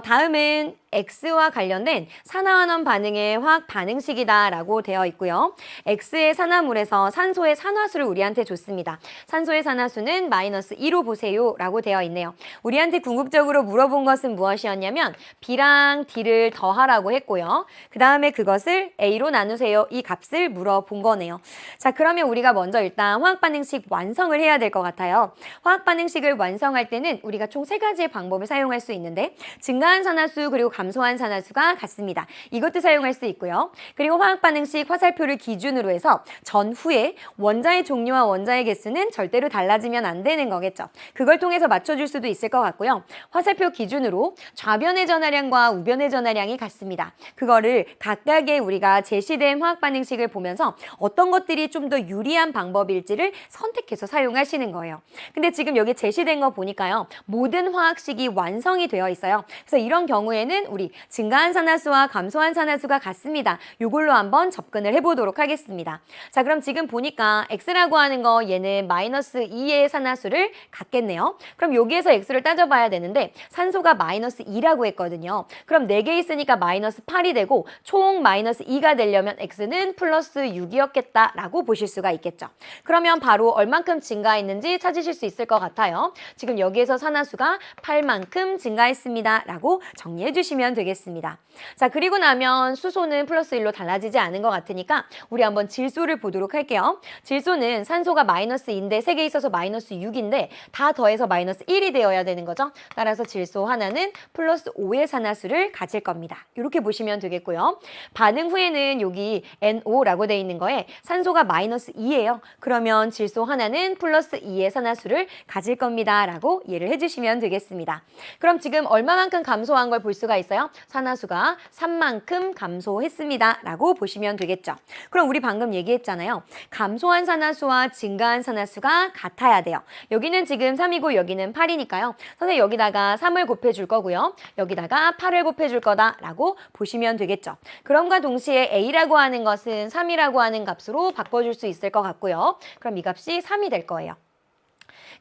다음은 X와 관련된 산화환원 반응의 화학 반응식이다라고 되어 있고요. X의 산화물에서 산소의 산화수를 우리한테 줬습니다. 산소의 산화수는 마이너스 2로 보세요 라고 되어 있네요. 우리한테 궁극적으로 물어본 것은 무엇이었냐면 B랑 D를 더하라고 했고요. 그 다음에 그것을 A로 나누세요. 이 값을 물어본 거네요. 자, 그러면 우리가 먼저 일단 화학 반응식 완성을 해야 될 것 같아요. 화학 반응식을 완성할 때는 우리가 총 3가지의 방법을 사용할 수 있는데 증가한 산화수 그리고 감소한 산화수가 같습니다. 이것도 사용할 수 있고요. 그리고 화학반응식 화살표를 기준으로 해서 전후에 원자의 종류와 원자의 개수는 절대로 달라지면 안 되는 거겠죠. 그걸 통해서 맞춰줄 수도 있을 것 같고요. 화살표 기준으로 좌변의 전하량과 우변의 전하량이 같습니다. 그거를 각각의 우리가 제시된 화학반응식을 보면서 어떤 것들이 좀 더 유리한 방법일지를 선택해서 사용하시는 거예요. 근데 지금 여기 제시된 거 보니까요. 모든 화학식이 완성이 되어 있어요. 그래서 이런 경우에는 우리 증가한 산화수와 감소한 산화수가 같습니다. 이걸로 한번 접근을 해보도록 하겠습니다. 자, 그럼 지금 보니까 X라고 하는 거 얘는 마이너스 2의 산화수를 갖겠네요. 그럼 여기에서 X를 따져봐야 되는데 산소가 마이너스 2라고 했거든요. 그럼 4개 있으니까 마이너스 8이 되고 총 마이너스 2가 되려면 X는 플러스 6이었겠다라고 보실 수가 있겠죠. 그러면 바로 얼만큼 증가했는지 찾으실 수 있을 것 같아요. 지금 여기에서 산화수가 8만큼 증가했습니다. 라고 정리해 주시면 되겠습니다. 자, 그리고 나면 수소는 플러스 1로 달라지지 않은 것 같으니까 우리 한번 질소를 보도록 할게요. 질소는 산소가 마이너스 2인데 3개 있어서 마이너스 6인데 다 더해서 마이너스 1이 되어야 되는 거죠. 따라서 질소 하나는 플러스 5의 산화수를 가질 겁니다. 이렇게 보시면 되겠고요. 반응 후에는 여기 NO라고 되어 있는 거에 산소가 마이너스 2예요. 그러면 질소 하나는 플러스 2의 산화수를 가질 겁니다. 라고 이해를 해주시면 되겠습니다. 그럼 지금 얼마만큼 감소한 걸 볼 수가 있어요? 산화수가 3만큼 감소했습니다. 라고 보시면 되겠죠. 그럼 우리 방금 얘기했잖아요. 감소한 산화수와 증가한 산화수가 같아야 돼요. 여기는 지금 3이고 여기는 8이니까요. 선생님 여기다가 3을 곱해줄 거고요. 여기다가 8을 곱해줄 거다라고 보시면 되겠죠. 그럼과 동시에 A라고 하는 것은 3이라고 하는 값으로 바꿔줄 수 있을 것 같고요. 그럼 이 값이 3이 될 거예요.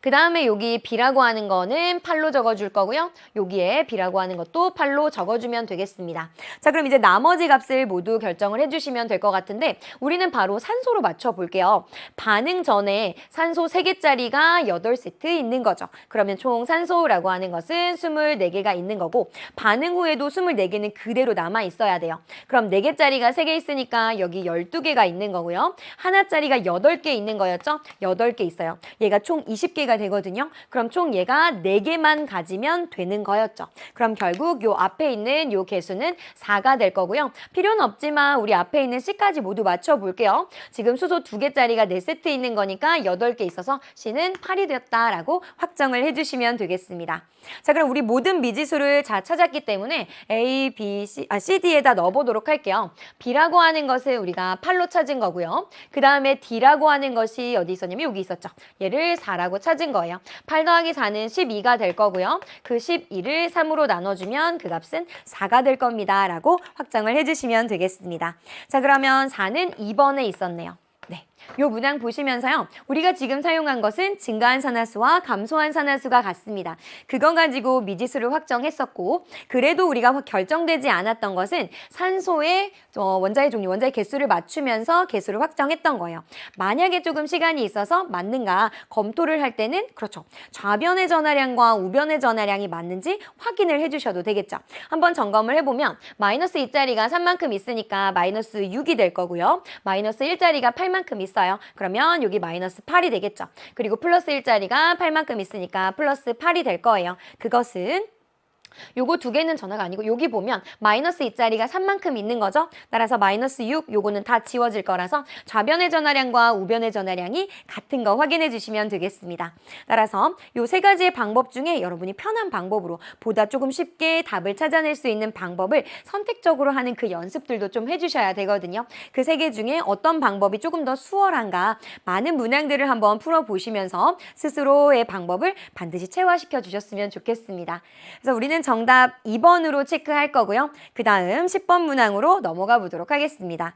그 다음에 여기 B라고 하는 거는 8로 적어줄 거고요. 여기에 B라고 하는 것도 8로 적어주면 되겠습니다. 자, 그럼 이제 나머지 값을 모두 결정을 해주시면 될 것 같은데 우리는 바로 산소로 맞춰볼게요. 반응 전에 산소 3개짜리가 8세트 있는 거죠. 그러면 총 산소라고 하는 것은 24개가 있는 거고 반응 후에도 24개는 그대로 남아 있어야 돼요. 그럼 4개짜리가 3개 있으니까 여기 12개가 있는 거고요. 하나짜리가 8개 있는 거였죠? 8개 있어요. 얘가 총 20개가 되거든요. 그럼 총 얘가 4개만 가지면 되는 거였죠. 그럼 결국 요 앞에 있는 요 개수는 4가 될 거고요. 필요는 없지만 우리 앞에 있는 C까지 모두 맞춰볼게요. 지금 수소 2개짜리가 4세트 있는 거니까 8개 있어서 C는 8이 되었다라고 확정을 해주시면 되겠습니다. 자, 그럼 우리 모든 미지수를 다 찾았기 때문에 A, B, C, D에다 넣어보도록 할게요. B라고 하는 것을 우리가 8로 찾은 거고요. 그 다음에 D라고 하는 것이 어디 있었냐면 여기 있었죠. 얘를 4라고 찾은 거예요. 8 더하기 4는 12가 될 거고요. 그 12를 3으로 나눠주면 그 값은 4가 될 겁니다. 라고 확정을 해주시면 되겠습니다. 자, 그러면 4는 2번에 있었네요. 네. 요 문항 보시면서요. 우리가 지금 사용한 것은 증가한 산화수와 감소한 산화수가 같습니다. 그거 가지고 미지수를 확정했었고 그래도 우리가 결정되지 않았던 것은 산소의 원자의 종류, 원자의 개수를 맞추면서 개수를 확정했던 거예요. 만약에 조금 시간이 있어서 맞는가 검토를 할 때는 그렇죠. 좌변의 전하량과 우변의 전하량이 맞는지 확인을 해주셔도 되겠죠. 한번 점검을 해보면 마이너스 2짜리가 3만큼 있으니까 마이너스 6이 될 거고요. 마이너스 1짜리가 8만큼 있어요. 그러면 여기 마이너스 8이 되겠죠. 그리고 플러스 1짜리가 8만큼 있으니까 플러스 8이 될 거예요. 그것은 요거 두 개는 전화가 아니고 여기 보면 마이너스 2짜리가 3만큼 있는 거죠. 따라서 마이너스 6 요거는 다 지워질 거라서 좌변의 전하량과 우변의 전하량이 같은 거 확인해 주시면 되겠습니다. 따라서 요 세 가지의 방법 중에 여러분이 편한 방법으로 보다 조금 쉽게 답을 찾아낼 수 있는 방법을 선택적으로 하는 그 연습들도 좀 해주셔야 되거든요. 그 세 개 중에 어떤 방법이 조금 더 수월한가 많은 문항들을 한번 풀어보시면서 스스로의 방법을 반드시 체화시켜 주셨으면 좋겠습니다. 그래서 우리는 정답 2번으로 체크할 거고요. 그 다음 10번 문항으로 넘어가 보도록 하겠습니다.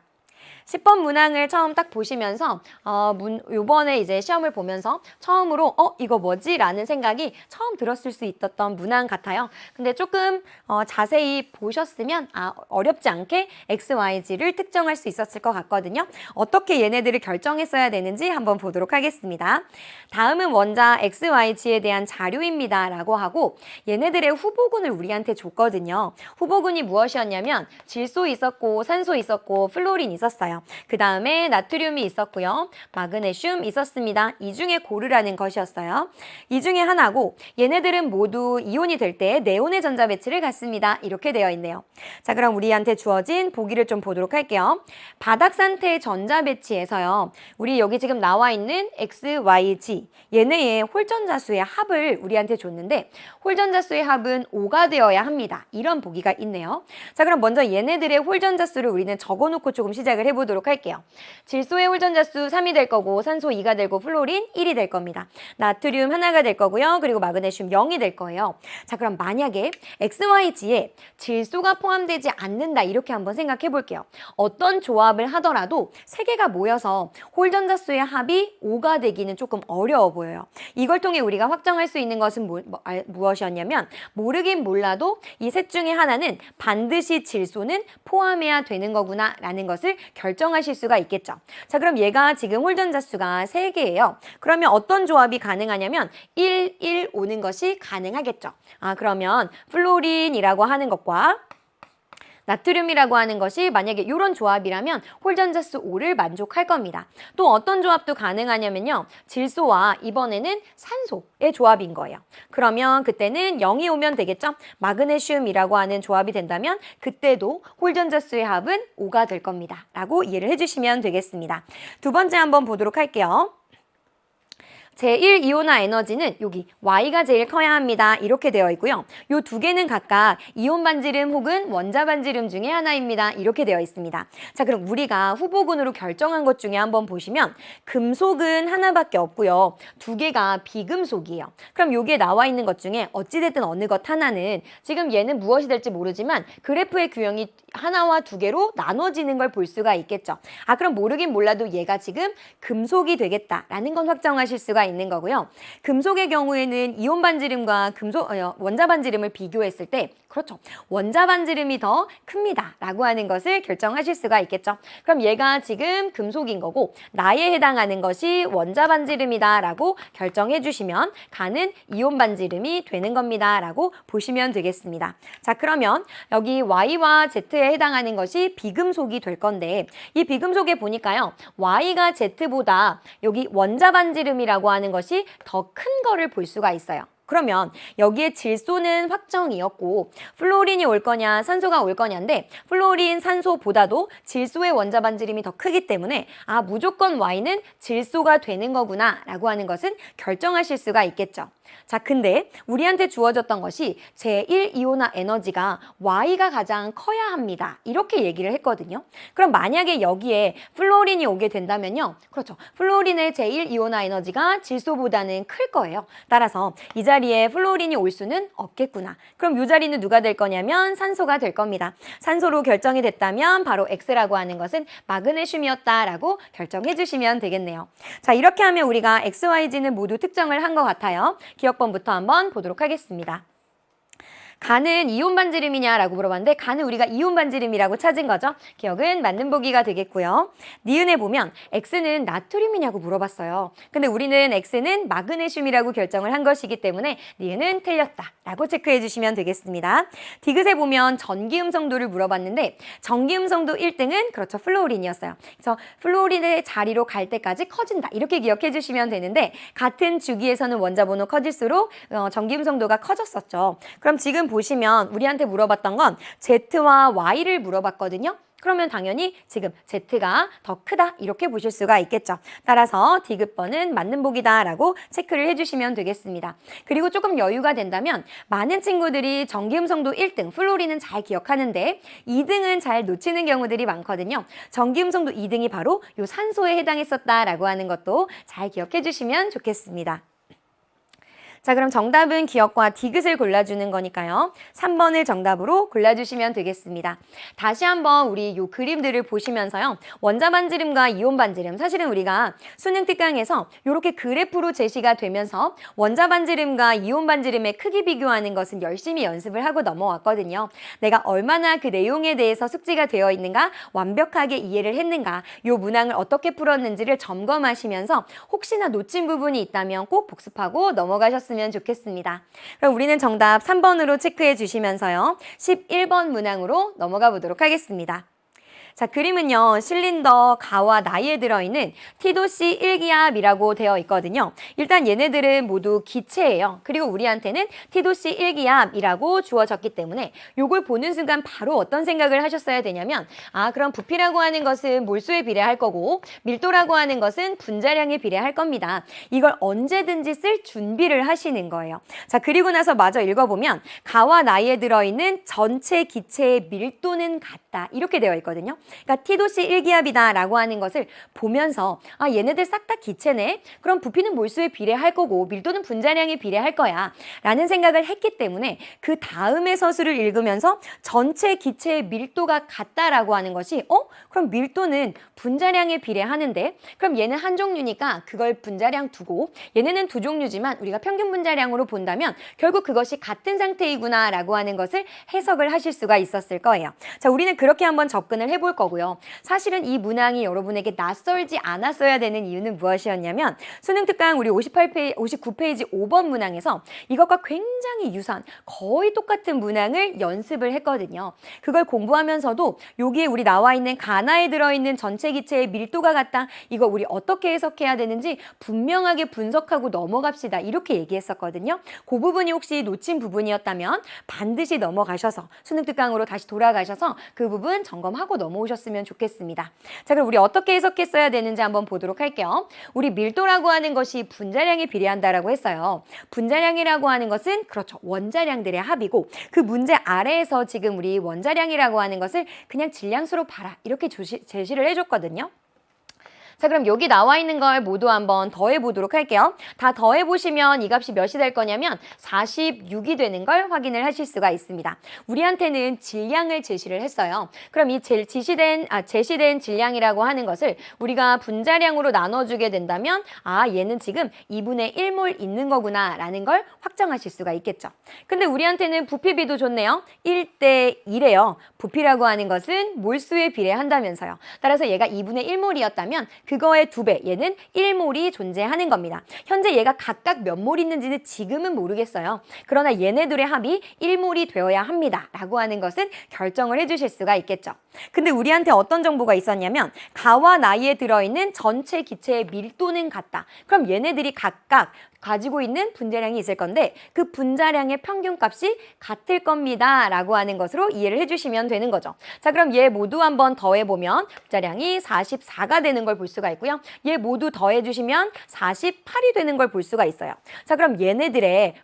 10번 문항을 처음 딱 보시면서 요번에 이제 시험을 보면서 처음으로 이거 뭐지? 라는 생각이 처음 들었을 수 있었던 문항 같아요. 근데 조금 자세히 보셨으면 어렵지 않게 X, Y, Z를 특정할 수 있었을 것 같거든요. 어떻게 얘네들을 결정했어야 되는지 한번 보도록 하겠습니다. 다음은 원자 X, Y, Z에 대한 자료입니다. 라고 하고 얘네들의 후보군을 우리한테 줬거든요. 후보군이 무엇이었냐면 질소 있었고 산소 있었고 플로린 있었어요. 있었어요. 그 다음에 나트륨이 있었고요. 마그네슘 있었습니다. 이 중에 고르라는 것이었어요. 이 중에 하나고 얘네들은 모두 이온이 될 때 네온의 전자 배치를 갖습니다. 이렇게 되어 있네요. 자, 그럼 우리한테 주어진 보기를 좀 보도록 할게요. 바닥 상태의 전자 배치에서요. 우리 여기 지금 나와 있는 X, Y, G 얘네의 홀전자수의 합을 우리한테 줬는데 홀전자수의 합은 5가 되어야 합니다. 이런 보기가 있네요. 자, 그럼 먼저 얘네들의 홀전자수를 우리는 적어놓고 조금 시작을 해보도록 할게요. 질소의 홀전자수 3이 될 거고 산소 2가 되고 플로린 1이 될 겁니다. 나트륨 하나가 될 거고요. 그리고 마그네슘 0이 될 거예요. 자, 그럼 만약에 XYG에 질소가 포함되지 않는다 이렇게 한번 생각해 볼게요. 어떤 조합을 하더라도 세 개가 모여서 홀전자수의 합이 5가 되기는 조금 어려워 보여요. 이걸 통해 우리가 확정할 수 있는 것은 무엇이었냐면 모르긴 몰라도 이 셋 중에 하나는 반드시 질소는 포함해야 되는 거구나 라는 것을 결정하실 수가 있겠죠. 자, 그럼 얘가 지금 홀전자수가 3개예요. 그러면 어떤 조합이 가능하냐면 1, 1 오는 것이 가능하겠죠. 그러면 플로린이라고 하는 것과 나트륨이라고 하는 것이 만약에 이런 조합이라면 홀전자수 5를 만족할 겁니다. 또 어떤 조합도 가능하냐면요. 질소와 이번에는 산소의 조합인 거예요. 그러면 그때는 0이 오면 되겠죠. 마그네슘이라고 하는 조합이 된다면 그때도 홀전자수의 합은 5가 될 겁니다. 라고 이해를 해주시면 되겠습니다. 두 번째 한번 보도록 할게요. 제1이온화 에너지는 여기 Y가 제일 커야 합니다. 이렇게 되어 있고요. 이 두 개는 각각 이온 반지름 혹은 원자 반지름 중에 하나입니다. 이렇게 되어 있습니다. 자, 그럼 우리가 후보군으로 결정한 것 중에 한번 보시면 금속은 하나밖에 없고요. 두 개가 비금속이에요. 그럼 여기에 나와 있는 것 중에 어찌됐든 어느 것 하나는 지금 얘는 무엇이 될지 모르지만 그래프의 규형이 하나와 두 개로 나눠지는 걸 볼 수가 있겠죠. 그럼 모르긴 몰라도 얘가 지금 금속이 되겠다라는 건 확정하실 수가 있는 거고요. 금속의 경우에는 이온 반지름과 원자 반지름을 비교했을 때 그렇죠. 원자 반지름이 더 큽니다. 라고 하는 것을 결정하실 수가 있겠죠. 그럼 얘가 지금 금속인 거고 나에 해당하는 것이 원자 반지름이다 라고 결정해 주시면 가는 이온 반지름이 되는 겁니다. 라고 보시면 되겠습니다. 자, 그러면 여기 Y와 Z에 해당하는 것이 비금속이 될 건데 이 비금속에 보니까요. Y가 Z보다 여기 원자 반지름이라고 하는 것이 더 큰 거를 볼 수가 있어요. 그러면 여기에 질소는 확정이었고 플로린이 올 거냐 산소가 올 거냐인데 플로린 산소보다도 질소의 원자 반지름이 더 크기 때문에 무조건 Y는 질소가 되는 거구나 라고 하는 것은 결정하실 수가 있겠죠. 자, 근데 우리한테 주어졌던 것이 제1이온화 에너지가 Y가 가장 커야 합니다. 이렇게 얘기를 했거든요. 그럼 만약에 여기에 플로린이 오게 된다면요. 그렇죠. 플로린의 제1이온화 에너지가 질소보다는 클 거예요. 따라서 이 자리에 플로린이 올 수는 없겠구나. 그럼 이 자리는 누가 될 거냐면 산소가 될 겁니다. 산소로 결정이 됐다면 바로 X라고 하는 것은 마그네슘이었다라고 결정해 주시면 되겠네요. 자, 이렇게 하면 우리가 X, Y, G는 모두 특정을 한 것 같아요. 기억번부터 한번 보도록 하겠습니다. 간은 이온 반지름이냐라고 물어봤는데 간은 우리가 이온 반지름이라고 찾은 거죠. 기억은 맞는 보기가 되겠고요. 니은에 보면 X는 나트륨이냐고 물어봤어요. 근데 우리는 X는 마그네슘이라고 결정을 한 것이기 때문에 니은은 틀렸다라고 체크해 주시면 되겠습니다. 디귿에 보면 전기 음성도를 물어봤는데 전기 음성도 1등은 그렇죠. 플로린이었어요. 그래서 플로린의 자리로 갈 때까지 커진다. 이렇게 기억해 주시면 되는데 같은 주기에서는 원자번호 커질수록 전기 음성도가 커졌었죠. 그럼 지금 보시면 우리한테 물어봤던 건 Z와 Y를 물어봤거든요. 그러면 당연히 지금 Z가 더 크다 이렇게 보실 수가 있겠죠. 따라서 디귿번은 맞는 보기다 라고 체크를 해주시면 되겠습니다. 그리고 조금 여유가 된다면 많은 친구들이 전기음성도 1등 플로린은 잘 기억하는데 2등은 잘 놓치는 경우들이 많거든요. 전기음성도 2등이 바로 이 산소에 해당했었다라고 하는 것도 잘 기억해 주시면 좋겠습니다. 자, 그럼 정답은 기억과 디귿을 골라주는 거니까요. 3번을 정답으로 골라주시면 되겠습니다. 다시 한번 우리 이 그림들을 보시면서요. 원자 반지름과 이온 반지름, 사실은 우리가 수능 특강에서 이렇게 그래프로 제시가 되면서 원자 반지름과 이온 반지름의 크기 비교하는 것은 열심히 연습을 하고 넘어왔거든요. 내가 얼마나 그 내용에 대해서 숙지가 되어 있는가, 완벽하게 이해를 했는가, 이 문항을 어떻게 풀었는지를 점검하시면서 혹시나 놓친 부분이 있다면 꼭 복습하고 넘어가셨으면 좋겠습니다. 그럼 우리는 정답 3번으로 체크해 주시면서요. 11번 문항으로 넘어가 보도록 하겠습니다. 자, 그림은요, 실린더 가와 나이에 들어있는 T도씨 1기압이라고 되어 있거든요. 일단 얘네들은 모두 기체예요. 그리고 우리한테는 T도씨 1기압이라고 주어졌기 때문에 요걸 보는 순간 바로 어떤 생각을 하셨어야 되냐면, 아, 그럼 부피라고 하는 것은 몰수에 비례할 거고 밀도라고 하는 것은 분자량에 비례할 겁니다. 이걸 언제든지 쓸 준비를 하시는 거예요. 자, 그리고 나서 마저 읽어보면 가와 나이에 들어있는 전체 기체의 밀도는 같다. 이렇게 되어 있거든요. 그러니까 T도씨 1기압이다 라고 하는 것을 보면서 아, 얘네들 싹 다 기체네. 그럼 부피는 몰수에 비례할 거고 밀도는 분자량에 비례할 거야 라는 생각을 했기 때문에 그 다음의 서술을 읽으면서 전체 기체의 밀도가 같다라고 하는 것이 그럼 밀도는 분자량에 비례하는데 그럼 얘는 한 종류니까 그걸 분자량 두고 얘네는 두 종류지만 우리가 평균 분자량으로 본다면 결국 그것이 같은 상태이구나 라고 하는 것을 해석을 하실 수가 있었을 거예요. 자, 우리는 그렇게 한번 접근을 해볼 거고요. 사실은 이 문항이 여러분에게 낯설지 않았어야 되는 이유는 무엇이었냐면 수능 특강 우리 59페이지 5번 문항에서 이것과 굉장히 유사한 거의 똑같은 문항을 연습을 했거든요. 그걸 공부하면서도 여기에 우리 나와 있는 가나에 들어있는 전체 기체의 밀도가 같다. 이거 우리 어떻게 해석해야 되는지 분명하게 분석하고 넘어갑시다. 이렇게 얘기했었거든요. 그 부분이 혹시 놓친 부분이었다면 반드시 넘어가셔서 수능 특강으로 다시 돌아가셔서 그 부분 점검하고 넘어오셨으면 좋겠습니다. 자, 그럼 우리 어떻게 해석했어야 되는지 한번 보도록 할게요. 우리 밀도라고 하는 것이 분자량에 비례한다라고 했어요. 분자량이라고 하는 것은 그렇죠. 원자량들의 합이고 그 문제 아래에서 지금 우리 원자량이라고 하는 것을 그냥 질량수로 봐라. 이렇게 제시를 해줬거든요. 자, 그럼 여기 나와 있는 걸 모두 한번 더해보도록 할게요. 다 더해보시면 이 값이 몇이 될 거냐면 46이 되는 걸 확인을 하실 수가 있습니다. 우리한테는 질량을 제시를 했어요. 그럼 이 제시된 질량이라고 하는 것을 우리가 분자량으로 나눠주게 된다면 아, 얘는 지금 2분의 1몰 있는 거구나 라는 걸 확정하실 수가 있겠죠. 근데 우리한테는 부피비도 좋네요. 1대 1이에요. 부피라고 하는 것은 몰수에 비례한다면서요. 따라서 얘가 2분의 1몰이었다면 그거의 2배, 얘는 1몰이 존재하는 겁니다. 현재 얘가 각각 몇 몰 있는지는 지금은 모르겠어요. 그러나 얘네들의 합이 1몰이 되어야 합니다. 라고 하는 것은 결정을 해주실 수가 있겠죠. 근데 우리한테 어떤 정보가 있었냐면 가와 나이에 들어있는 전체 기체의 밀도는 같다. 그럼 얘네들이 각각 가지고 있는 분자량이 있을 건데 그 분자량의 평균값이 같을 겁니다 라고 하는 것으로 이해를 해주시면 되는 거죠. 자, 그럼 얘 모두 한번 더해보면 분자량이 44가 되는 걸 볼 수가 있고요. 얘 모두 더해주시면 48이 되는 걸 볼 수가 있어요. 자, 그럼 얘네들의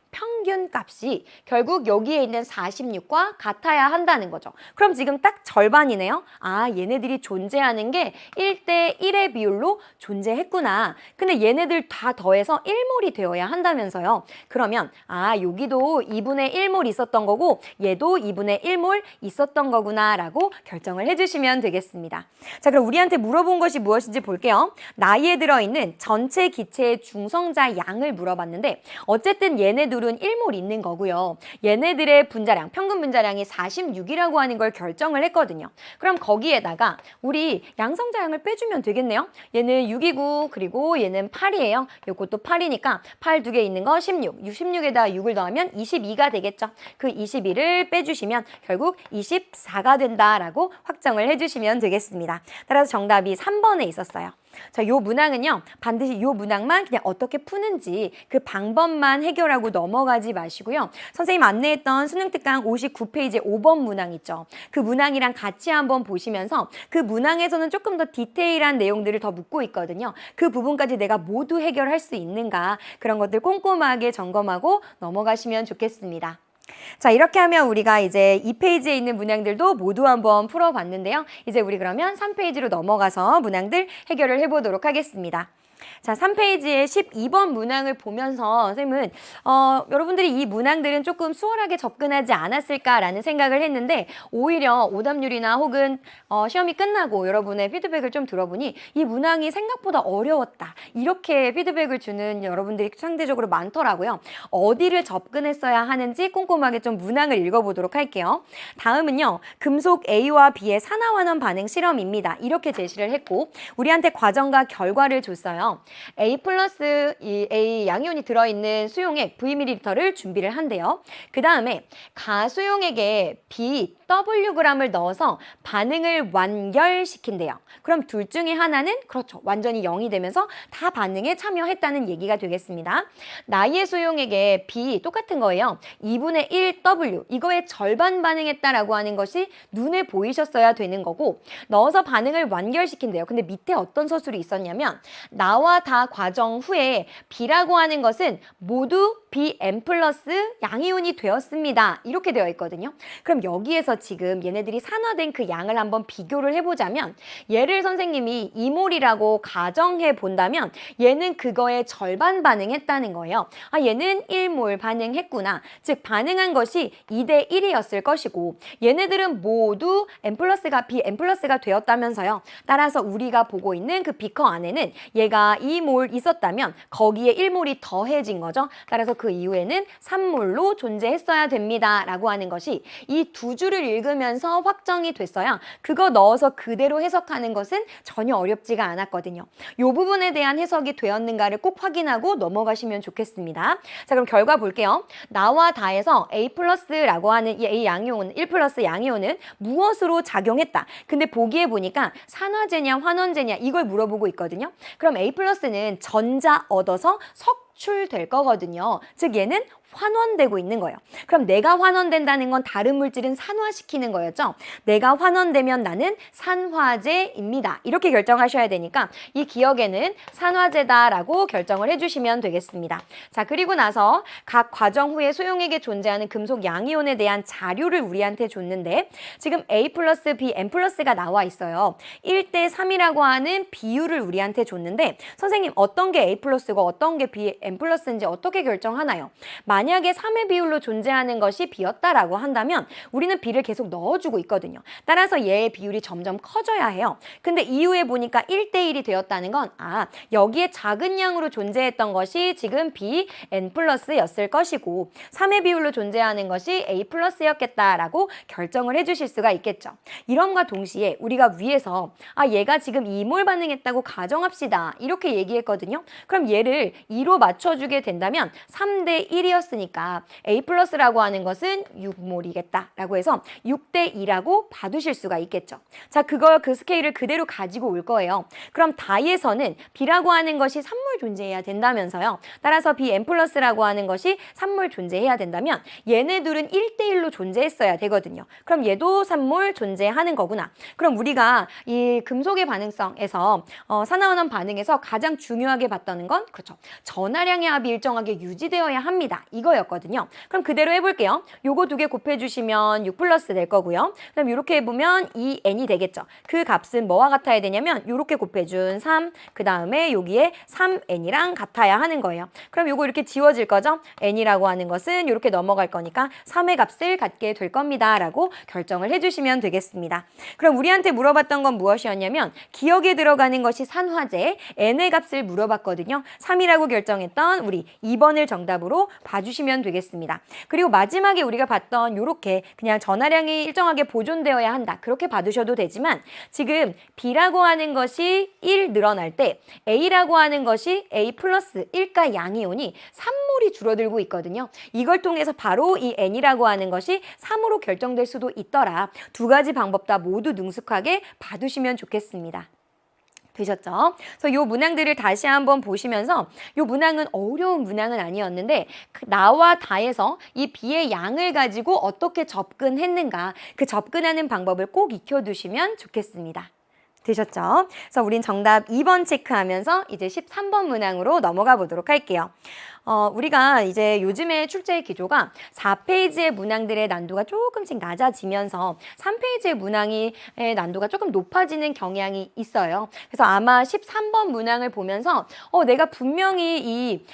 평균값이 결국 여기에 있는 46과 같아야 한다는 거죠. 그럼 지금 딱 절반이네요. 아, 얘네들이 존재하는 게 1대 1의 비율로 존재했구나. 근데 얘네들 다 더해서 1몰이 되어야 한다면서요. 그러면 아, 여기도 2분의 1몰 있었던 거고 얘도 2분의 1몰 있었던 거구나 라고 결정을 해주시면 되겠습니다. 자, 그럼 우리한테 물어본 것이 무엇인지 볼게요. 나이에 들어있는 전체 기체의 중성자 양을 물어봤는데 어쨌든 얘네들은 1몰 있는 거고요. 얘네들의 분자량, 평균 분자량이 46이라고 하는 걸 결정을 했거든요. 그럼 거기에다가 우리 양성자양을 빼주면 되겠네요. 얘는 6이고 그리고 얘는 8이에요. 이것도 8이니까 8 두 개 있는 거 16. 16에다 6을 더하면 22가 되겠죠. 그 22를 빼주시면 결국 24가 된다라고 확정을 해주시면 되겠습니다. 따라서 정답이 3번에 있었어요. 자, 요 문항은요, 반드시 요 문항만 그냥 어떻게 푸는지 그 방법만 해결하고 넘어가지 마시고요. 선생님 안내했던 수능특강 59페이지 5번 문항 있죠. 그 문항이랑 같이 한번 보시면서 그 문항에서는 조금 더 디테일한 내용들을 더 묻고 있거든요. 그 부분까지 내가 모두 해결할 수 있는가 그런 것들 꼼꼼하게 점검하고 넘어가시면 좋겠습니다. 자, 이렇게 하면 우리가 이제 2페이지에 있는 문항들도 모두 한번 풀어봤는데요. 이제 우리 그러면 3페이지로 넘어가서 문항들 해결을 해보도록 하겠습니다. 자, 3페이지의 12번 문항을 보면서 선생님은 여러분들이 이 문항들은 조금 수월하게 접근하지 않았을까라는 생각을 했는데 오히려 오답률이나 혹은 시험이 끝나고 여러분의 피드백을 좀 들어보니 이 문항이 생각보다 어려웠다. 이렇게 피드백을 주는 여러분들이 상대적으로 많더라고요. 어디를 접근했어야 하는지 꼼꼼하게 좀 문항을 읽어보도록 할게요. 다음은요. 금속 A와 B의 산화환원 반응 실험입니다. 이렇게 제시를 했고 우리한테 과정과 결과를 줬어요. A 플러스 이 A 양이온이 들어있는 수용액 Vml를 준비를 한대요. 그 다음에 가수용액에 B Wg을 넣어서 반응을 완결시킨대요. 그럼 둘 중에 하나는 그렇죠. 완전히 0이 되면서 다 반응에 참여했다는 얘기가 되겠습니다. 나의 수용액에 B 똑같은 거예요. 2분의 1W 이거의 절반 반응했다라고 하는 것이 눈에 보이셨어야 되는 거고 넣어서 반응을 완결시킨대요. 근데 밑에 어떤 서술이 있었냐면 나와 다 과정 후에 B라고 하는 것은 모두 Bn 플러스 양이온이 되었습니다. 이렇게 되어 있거든요. 그럼 여기에서 지금 얘네들이 산화된 그 양을 한번 비교를 해보자면 얘를 선생님이 2몰이라고 가정해 본다면 얘는 그거의 절반 반응했다는 거예요. 아, 얘는 1몰 반응했구나. 즉 반응한 것이 2대 1이었을 것이고 얘네들은 모두 N 플러스가 Bn 플러스가 되었다면서요. 따라서 우리가 보고 있는 그 비커 안에는 얘가 2몰 있었다면 거기에 1몰이 더해진 거죠. 따라서 그 이후에는 3몰로 존재했어야 됩니다. 라고 하는 것이 이 두 줄을 읽으면서 확정이 됐어야 그거 넣어서 그대로 해석하는 것은 전혀 어렵지가 않았거든요. 이 부분에 대한 해석이 되었는가를 꼭 확인하고 넘어가시면 좋겠습니다. 자, 그럼 결과 볼게요. 나와 다에서 A 플러스라고 하는 이 A 양이온, 1 플러스 양이온은 무엇으로 작용했다. 근데 보기에 보니까 산화제냐 환원제냐 이걸 물어보고 있거든요. 그럼 A 플러스는 전자 얻어서 석출될 거거든요. 즉 얘는 환원되고 있는 거예요. 그럼 내가 환원된다는 건 다른 물질은 산화시키는 거였죠. 내가 환원되면 나는 산화제입니다. 이렇게 결정하셔야 되니까 이 기억에는 산화제다라고 결정을 해주시면 되겠습니다. 자, 그리고 나서 각 과정 후에 소용액에 존재하는 금속 양이온에 대한 자료를 우리한테 줬는데 지금 A 플러스 B, N 플러스가 나와 있어요. 1대 3이라고 하는 비율을 우리한테 줬는데 선생님 어떤 게 A 플러스고 어떤 게 B, N 플러스인지 어떻게 결정하나요? 만약에 3의 비율로 존재하는 것이 B였다라고 한다면 우리는 B를 계속 넣어주고 있거든요. 따라서 얘의 비율이 점점 커져야 해요. 근데 이후에 보니까 1대1이 되었다는 건 여기에 작은 양으로 존재했던 것이 지금 B, N 플러스였을 것이고 3의 비율로 존재하는 것이 A 플러스였겠다라고 결정을 해주실 수가 있겠죠. 이런과 동시에 우리가 위에서 얘가 지금 2몰 반응했다고 가정합시다. 이렇게 얘기했거든요. 그럼 얘를 2로 맞춰주게 된다면 3대 1이었으니까 A 플러스라고 하는 것은 6몰이겠다라고 해서 6대 2라고 봐두실 수가 있겠죠. 자, 그 스케일을 그대로 가지고 올 거예요. 그럼 다이에서는 B라고 하는 것이 3몰 존재해야 된다면서요. 따라서 BN 플러스라고 하는 것이 3몰 존재해야 된다면 얘네들은 1대 1로 존재했어야 되거든요. 그럼 얘도 3몰 존재하는 거구나. 그럼 우리가 이 금속의 반응성에서 산화원원 반응에서 가장 중요하게 봤다는 건 그렇죠. 전하량의 합이 일정하게 유지되어야 합니다. 이거였거든요. 그럼 그대로 해볼게요. 요거 두 개 곱해주시면 6 플러스 될 거고요. 그럼 이렇게 해보면 2n이 되겠죠. 그 값은 뭐와 같아야 되냐면 이렇게 곱해준 3, 그 다음에 여기에 3n이랑 같아야 하는 거예요. 그럼 요거 이렇게 지워질 거죠. n이라고 하는 것은 이렇게 넘어갈 거니까 3의 값을 갖게 될 겁니다. 라고 결정을 해주시면 되겠습니다. 그럼 우리한테 물어봤던 건 무엇이었냐면 기억에 들어가는 것이 산화제, n의 값을 물어봤거든요. 3이라고 결정했던 우리 2번을 정답으로 봐주시면 되겠습니다. 그리고 마지막에 우리가 봤던 요렇게 그냥 전하량이 일정하게 보존되어야 한다. 그렇게 봐두셔도 되지만 지금 B라고 하는 것이 1 늘어날 때 A라고 하는 것이 A 플러스 1가 양이온이 3몰이 줄어들고 있거든요. 이걸 통해서 바로 이 N이라고 하는 것이 3으로 결정될 수도 있더라. 두 가지 방법 다 모두 능숙하게 봐두시면 좋겠습니다. 되셨죠? 그래서 요 문항들을 다시 한번 보시면서 요 문항은 어려운 문항은 아니었는데 나와 다에서 이 B의 양을 가지고 어떻게 접근했는가 그 접근하는 방법을 꼭 익혀두시면 좋겠습니다. 되셨죠? 그래서 우린 정답 2번 체크하면서 이제 13번 문항으로 넘어가 보도록 할게요. 우리가 이제 요즘에 출제 기조가 4페이지의 문항들의 난도가 조금씩 낮아지면서 3페이지의 문항의 난도가 조금 높아지는 경향이 있어요. 그래서 아마 13번 문항을 보면서 내가 분명히 이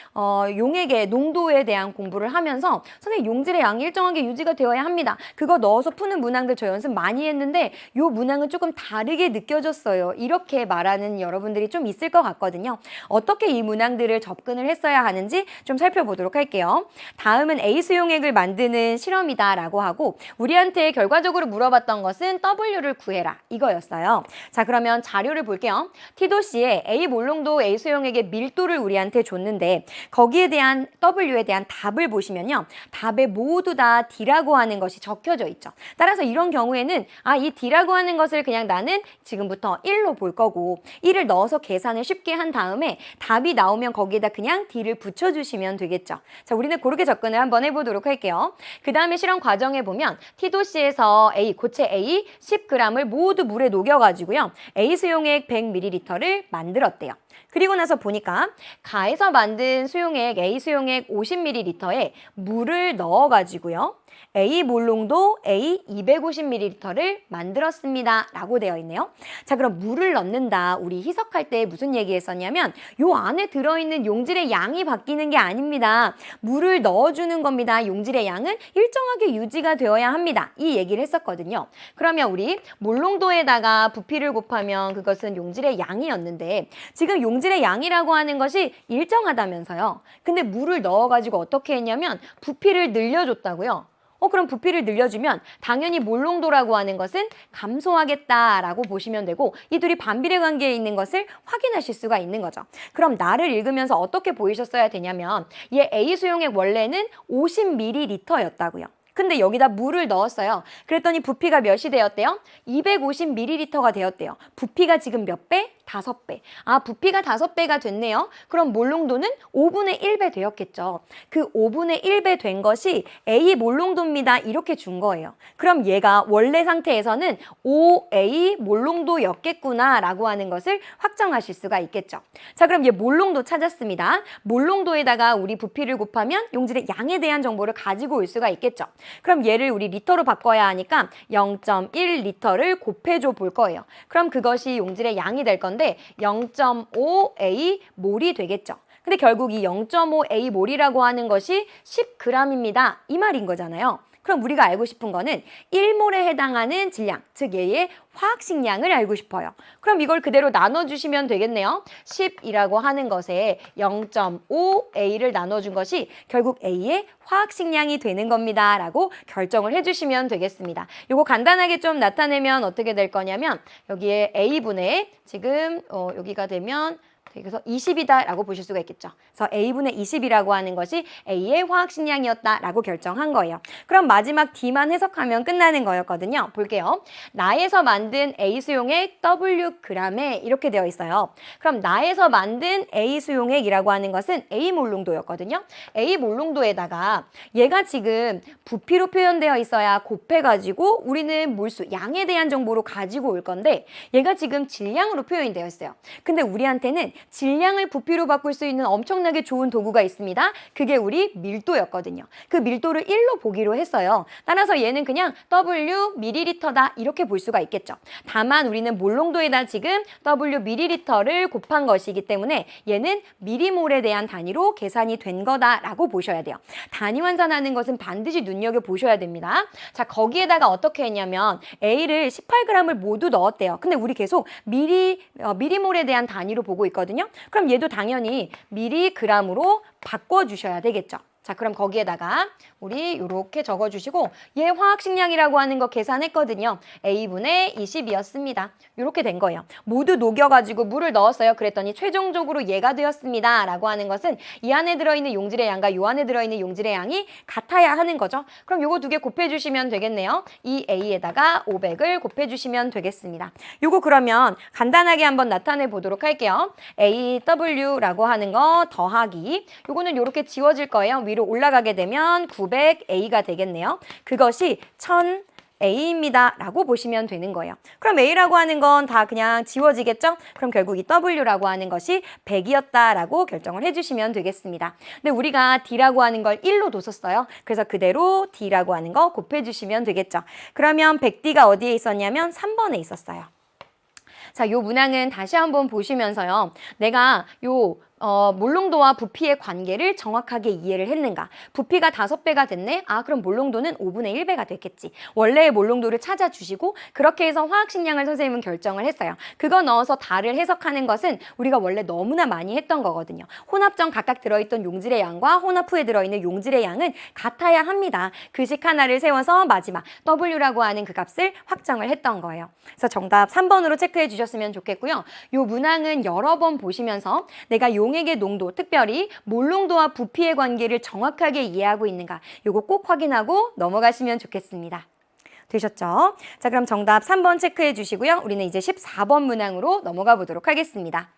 용액의 농도에 대한 공부를 하면서 선생님 용질의 양이 일정하게 유지가 되어야 합니다. 그거 넣어서 푸는 문항들 저 연습 많이 했는데 요 문항은 조금 다르게 느껴졌어요. 이렇게 말하는 여러분들이 좀 있을 것 같거든요. 어떻게 이 문항들을 접근을 했어야 하는지 좀 살펴보도록 할게요. 다음은 A 수용액을 만드는 실험이다라고 하고 우리한테 결과적으로 물어봤던 것은 W를 구해라 이거였어요. 자, 그러면 자료를 볼게요. 티도씨에 A 몰롱도 A 수용액의 밀도를 우리한테 줬는데 거기에 대한 W에 대한 답을 보시면요. 답에 모두 다 D라고 하는 것이 적혀져 있죠. 따라서 이런 경우에는 이 D라고 하는 것을 그냥 나는 지금부터 1로 볼 거고 1을 넣어서 계산을 쉽게 한 다음에 답이 나오면 거기에다 그냥 D를 붙여주시면 되겠죠. 자, 우리는 그렇게 접근을 한번 해보도록 할게요. 그 다음에 실험 과정에 보면 티도씨에서 고체 A 10g을 모두 물에 녹여가지고요. A 수용액 100ml를 만들었대요. 그리고 나서 보니까 가에서 만든 수용액 A 수용액 50ml에 물을 넣어가지고요. A 몰롱도 A 250ml를 만들었습니다. 라고 되어 있네요. 자, 그럼 물을 넣는다. 우리 희석할 때 무슨 얘기했었냐면 요 안에 들어있는 용질의 양이 바뀌는 게 아닙니다. 물을 넣어주는 겁니다. 용질의 양은 일정하게 유지가 되어야 합니다. 이 얘기를 했었거든요. 그러면 우리 몰롱도에다가 부피를 곱하면 그것은 용질의 양이었는데 지금 용질의 양이라고 하는 것이 일정하다면서요. 근데 물을 넣어가지고 어떻게 했냐면 부피를 늘려줬다고요. 그럼 부피를 늘려주면 당연히 몰롱도라고 하는 것은 감소하겠다라고 보시면 되고 이 둘이 반비례 관계에 있는 것을 확인하실 수가 있는 거죠. 그럼 나를 읽으면서 어떻게 보이셨어야 되냐면 얘 A 수용액 원래는 50ml였다고요. 근데 여기다 물을 넣었어요. 그랬더니 부피가 몇이 되었대요? 250ml가 되었대요. 부피가 지금 몇 배? 5배. 부피가 5배가 됐네요. 그럼 몰롱도는 5분의 1배 되었겠죠. 그 5분의 1배 된 것이 A 몰롱도입니다. 이렇게 준 거예요. 그럼 얘가 원래 상태에서는 5A 몰롱도였겠구나 라고 하는 것을 확정하실 수가 있겠죠. 자, 그럼 얘 몰롱도 찾았습니다. 몰롱도에다가 우리 부피를 곱하면 용질의 양에 대한 정보를 가지고 올 수가 있겠죠. 그럼 얘를 우리 리터로 바꿔야 하니까 0.1리터를 곱해줘 볼 거예요. 그럼 그것이 용질의 양이 될 건데 0.5A 몰이 되겠죠. 근데 결국 이 0.5A 몰이라고 하는 것이 10g입니다. 이 말인 거잖아요. 그럼 우리가 알고 싶은 거는 1몰에 해당하는 질량, 즉 얘의 화학식량을 알고 싶어요. 그럼 이걸 그대로 나눠주시면 되겠네요. 10이라고 하는 것에 0.5A를 나눠준 것이 결국 A의 화학식량이 되는 겁니다. 라고 결정을 해주시면 되겠습니다. 이거 간단하게 좀 나타내면 어떻게 될 거냐면 여기에 A분의 지금 여기가 되면 그래서 20이다라고 보실 수가 있겠죠. 그래서 A분의 20이라고 하는 것이 A의 화학식량이었다라고 결정한 거예요. 그럼 마지막 D만 해석하면 끝나는 거였거든요. 볼게요. 나에서 만든 A 수용액 Wg에 이렇게 되어 있어요. 그럼 나에서 만든 A 수용액이라고 하는 것은 A 몰롱도였거든요. A 몰롱도에다가 얘가 지금 부피로 표현되어 있어야 곱해가지고 우리는 몰수, 양에 대한 정보로 가지고 올 건데 얘가 지금 질량으로 표현이 되어 있어요. 근데 우리한테는 질량을 부피로 바꿀 수 있는 엄청나게 좋은 도구가 있습니다. 그게 우리 밀도였거든요. 그 밀도를 1로 보기로 했어요. 따라서 얘는 그냥 W ml다 이렇게 볼 수가 있겠죠. 다만 우리는 몰롱도에다 지금 W ml를 곱한 것이기 때문에 얘는 미리몰에 대한 단위로 계산이 된 거다라고 보셔야 돼요. 단위 환산하는 것은 반드시 눈여겨보셔야 됩니다. 자, 거기에다가 어떻게 했냐면 A를 18g을 모두 넣었대요. 근데 우리 계속 미리몰에 대한 단위로 보고 있거든요. 그럼 얘도 당연히 미리그램으로 바꿔주셔야 되겠죠. 자, 그럼 거기에다가 우리 이렇게 적어주시고 얘 화학식량이라고 하는 거 계산했거든요. A분의 20이었습니다. 이렇게 된 거예요. 모두 녹여가지고 물을 넣었어요. 그랬더니 최종적으로 얘가 되었습니다. 라고 하는 것은 이 안에 들어있는 용질의 양과 이 안에 들어있는 용질의 양이 같아야 하는 거죠. 그럼 요거 두 개 곱해주시면 되겠네요. 이 A에다가 500을 곱해주시면 되겠습니다. 요거 그러면 간단하게 한번 나타내 보도록 할게요. AW라고 하는 거 더하기 요거는 이렇게 지워질 거예요. 위로 올라가게 되면 900A가 되겠네요. 그것이 1000A입니다. 라고 보시면 되는 거예요. 그럼 A라고 하는 건 다 그냥 지워지겠죠? 그럼 결국 이 W라고 하는 것이 100이었다라고 결정을 해주시면 되겠습니다. 근데 우리가 D라고 하는 걸 1로 뒀었어요. 그래서 그대로 D라고 하는 거 곱해주시면 되겠죠. 그러면 100D가 어디에 있었냐면 3번에 있었어요. 자, 요 문항은 다시 한번 보시면서요. 내가 요 몰롱도와 부피의 관계를 정확하게 이해를 했는가? 부피가 5배가 됐네? 아, 그럼 몰롱도는 5분의 1배가 됐겠지. 원래의 몰롱도를 찾아주시고 그렇게 해서 화학식량을 선생님은 결정을 했어요. 그거 넣어서 달을 해석하는 것은 우리가 원래 너무나 많이 했던 거거든요. 혼합 전 각각 들어있던 용질의 양과 혼합 후에 들어있는 용질의 양은 같아야 합니다. 그 식 하나를 세워서 마지막 W라고 하는 그 값을 확정을 했던 거예요. 그래서 정답 3번으로 체크해 주셨으면 좋겠고요. 요 문항은 여러 번 보시면서 내가 용액의 농도, 특별히 몰롱도와 부피의 관계를 정확하게 이해하고 있는가, 요거 꼭 확인하고 넘어가시면 좋겠습니다. 되셨죠? 자, 그럼 정답 3번 체크해 주시고요. 우리는 이제 14번 문항으로 넘어가 보도록 하겠습니다.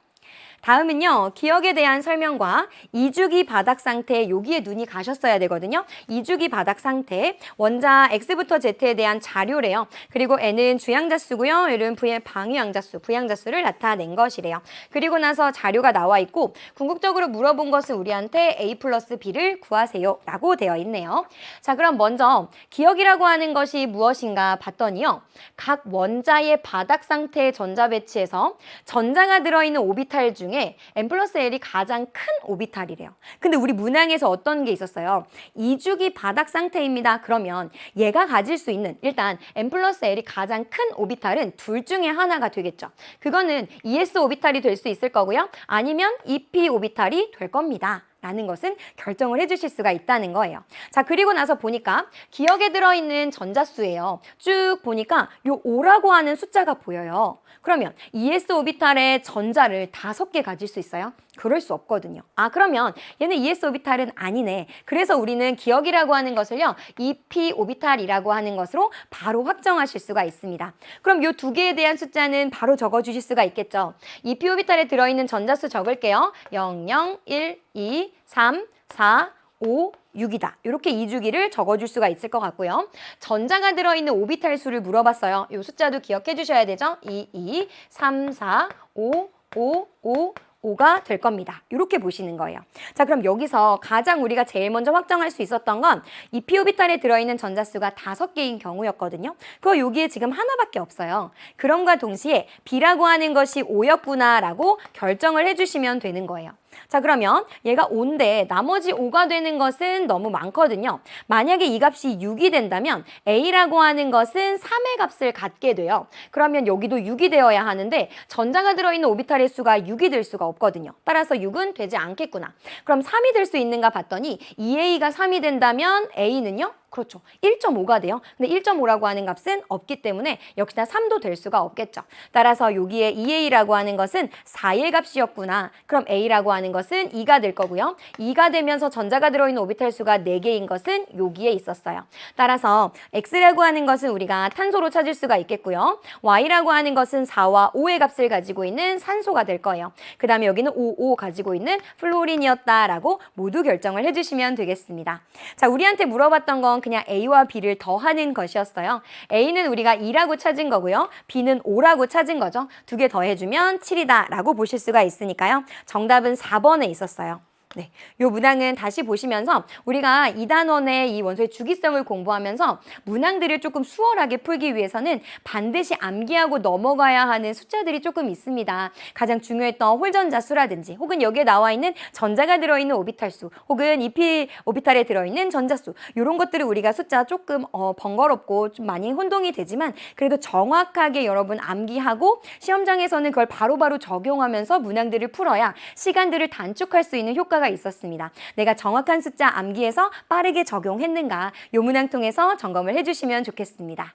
다음은요, 기억에 대한 설명과 이주기 바닥 상태, 여기에 눈이 가셨어야 되거든요. 이주기 바닥 상태, 원자 X부터 Z에 대한 자료래요. 그리고 N은 주양자수고요. L은 방위양자수, 부양자수를 나타낸 것이래요. 그리고 나서 자료가 나와 있고 궁극적으로 물어본 것은 우리한테 A 플러스 B를 구하세요 라고 되어 있네요. 자, 그럼 먼저 기억이라고 하는 것이 무엇인가 봤더니요, 각 원자의 바닥 상태의 전자 배치에서 전자가 들어있는 오비탈 중에 N 플러스 L이 가장 큰 오비탈이래요. 근데 우리 문항에서 어떤 게 있었어요? 이주기 바닥 상태입니다. 그러면 얘가 가질 수 있는, 일단 N 플러스 L이 가장 큰 오비탈은 둘 중에 하나가 되겠죠. 그거는 ES 오비탈이 될 수 있을 거고요. 아니면 EP 오비탈이 될 겁니다. 라는 것은 결정을 해주실 수가 있다는 거예요. 자, 그리고 나서 보니까 기억에 들어있는 전자수예요. 쭉 보니까 요 5라고 하는 숫자가 보여요. 그러면 ES 오비탈의 전자를 5개 가질 수 있어요? 그럴 수 없거든요. 아, 그러면 얘는 ES 오비탈은 아니네. 그래서 우리는 기억이라고 하는 것을요, EP 오비탈이라고 하는 것으로 바로 확정하실 수가 있습니다. 그럼 요 2개에 대한 숫자는 바로 적어주실 수가 있겠죠. EP 오비탈에 들어있는 전자수 적을게요. 0, 0, 1, 2, 3, 4, 5, 6이다. 이렇게 2주기를 적어줄 수가 있을 것 같고요. 전자가 들어있는 오비탈 수를 물어봤어요. 이 숫자도 기억해 주셔야 되죠. 2, 3, 4, 5, 5, 5, 5가 될 겁니다. 이렇게 보시는 거예요. 자, 그럼 여기서 가장 우리가 제일 먼저 확정할 수 있었던 건 이 p 오비탈에 들어있는 전자수가 5개인 경우였거든요. 그거 여기에 지금 하나밖에 없어요. 그럼과 동시에 B라고 하는 것이 5였구나 라고 결정을 해주시면 되는 거예요. 자, 그러면 얘가 5인데 나머지 5가 되는 것은 너무 많거든요. 만약에 이 값이 6이 된다면 A라고 하는 것은 3의 값을 갖게 돼요. 그러면 여기도 6이 되어야 하는데 전자가 들어있는 오비탈의 수가 6이 될 수가 없거든요. 따라서 6은 되지 않겠구나. 그럼 3이 될 수 있는가 봤더니 2A가 3이 된다면 A는요? 그렇죠. 1.5가 돼요. 근데 1.5라고 하는 값은 없기 때문에 역시나 3도 될 수가 없겠죠. 따라서 여기에 2A라고 하는 것은 4의 값이었구나. 그럼 A라고 하는 것은 2가 될 거고요. 2가 되면서 전자가 들어있는 오비탈 수가 4개인 것은 여기에 있었어요. 따라서 X라고 하는 것은 우리가 탄소로 찾을 수가 있겠고요. Y라고 하는 것은 4와 5의 값을 가지고 있는 산소가 될 거예요. 그 다음에 여기는 5 가지고 있는 플로린이었다라고 모두 결정을 해주시면 되겠습니다. 자, 우리한테 물어봤던 건 그냥 A와 B를 더하는 것이었어요. A는 우리가 2라고 찾은 거고요. B는 5라고 찾은 거죠. 2개 더해주면 7이다 라고 보실 수가 있으니까요. 정답은 4번에 있었어요. 네, 요 문항은 다시 보시면서 우리가 2단원의 이 원소의 주기성을 공부하면서 문항들을 조금 수월하게 풀기 위해서는 반드시 암기하고 넘어가야 하는 숫자들이 조금 있습니다. 가장 중요했던 홀전자 수라든지 혹은 여기에 나와 있는 전자가 들어있는 오비탈 수 혹은 EP 오비탈에 들어있는 전자수, 이런 것들을 우리가 숫자 조금 번거롭고 좀 많이 혼동이 되지만 그래도 정확하게 여러분 암기하고 시험장에서는 그걸 바로바로 적용하면서 문항들을 풀어야 시간들을 단축할 수 있는 효과가 있었습니다. 내가 정확한 숫자 암기해서 빠르게 적용했는가, 요 문항 통해서 점검을 해주시면 좋겠습니다.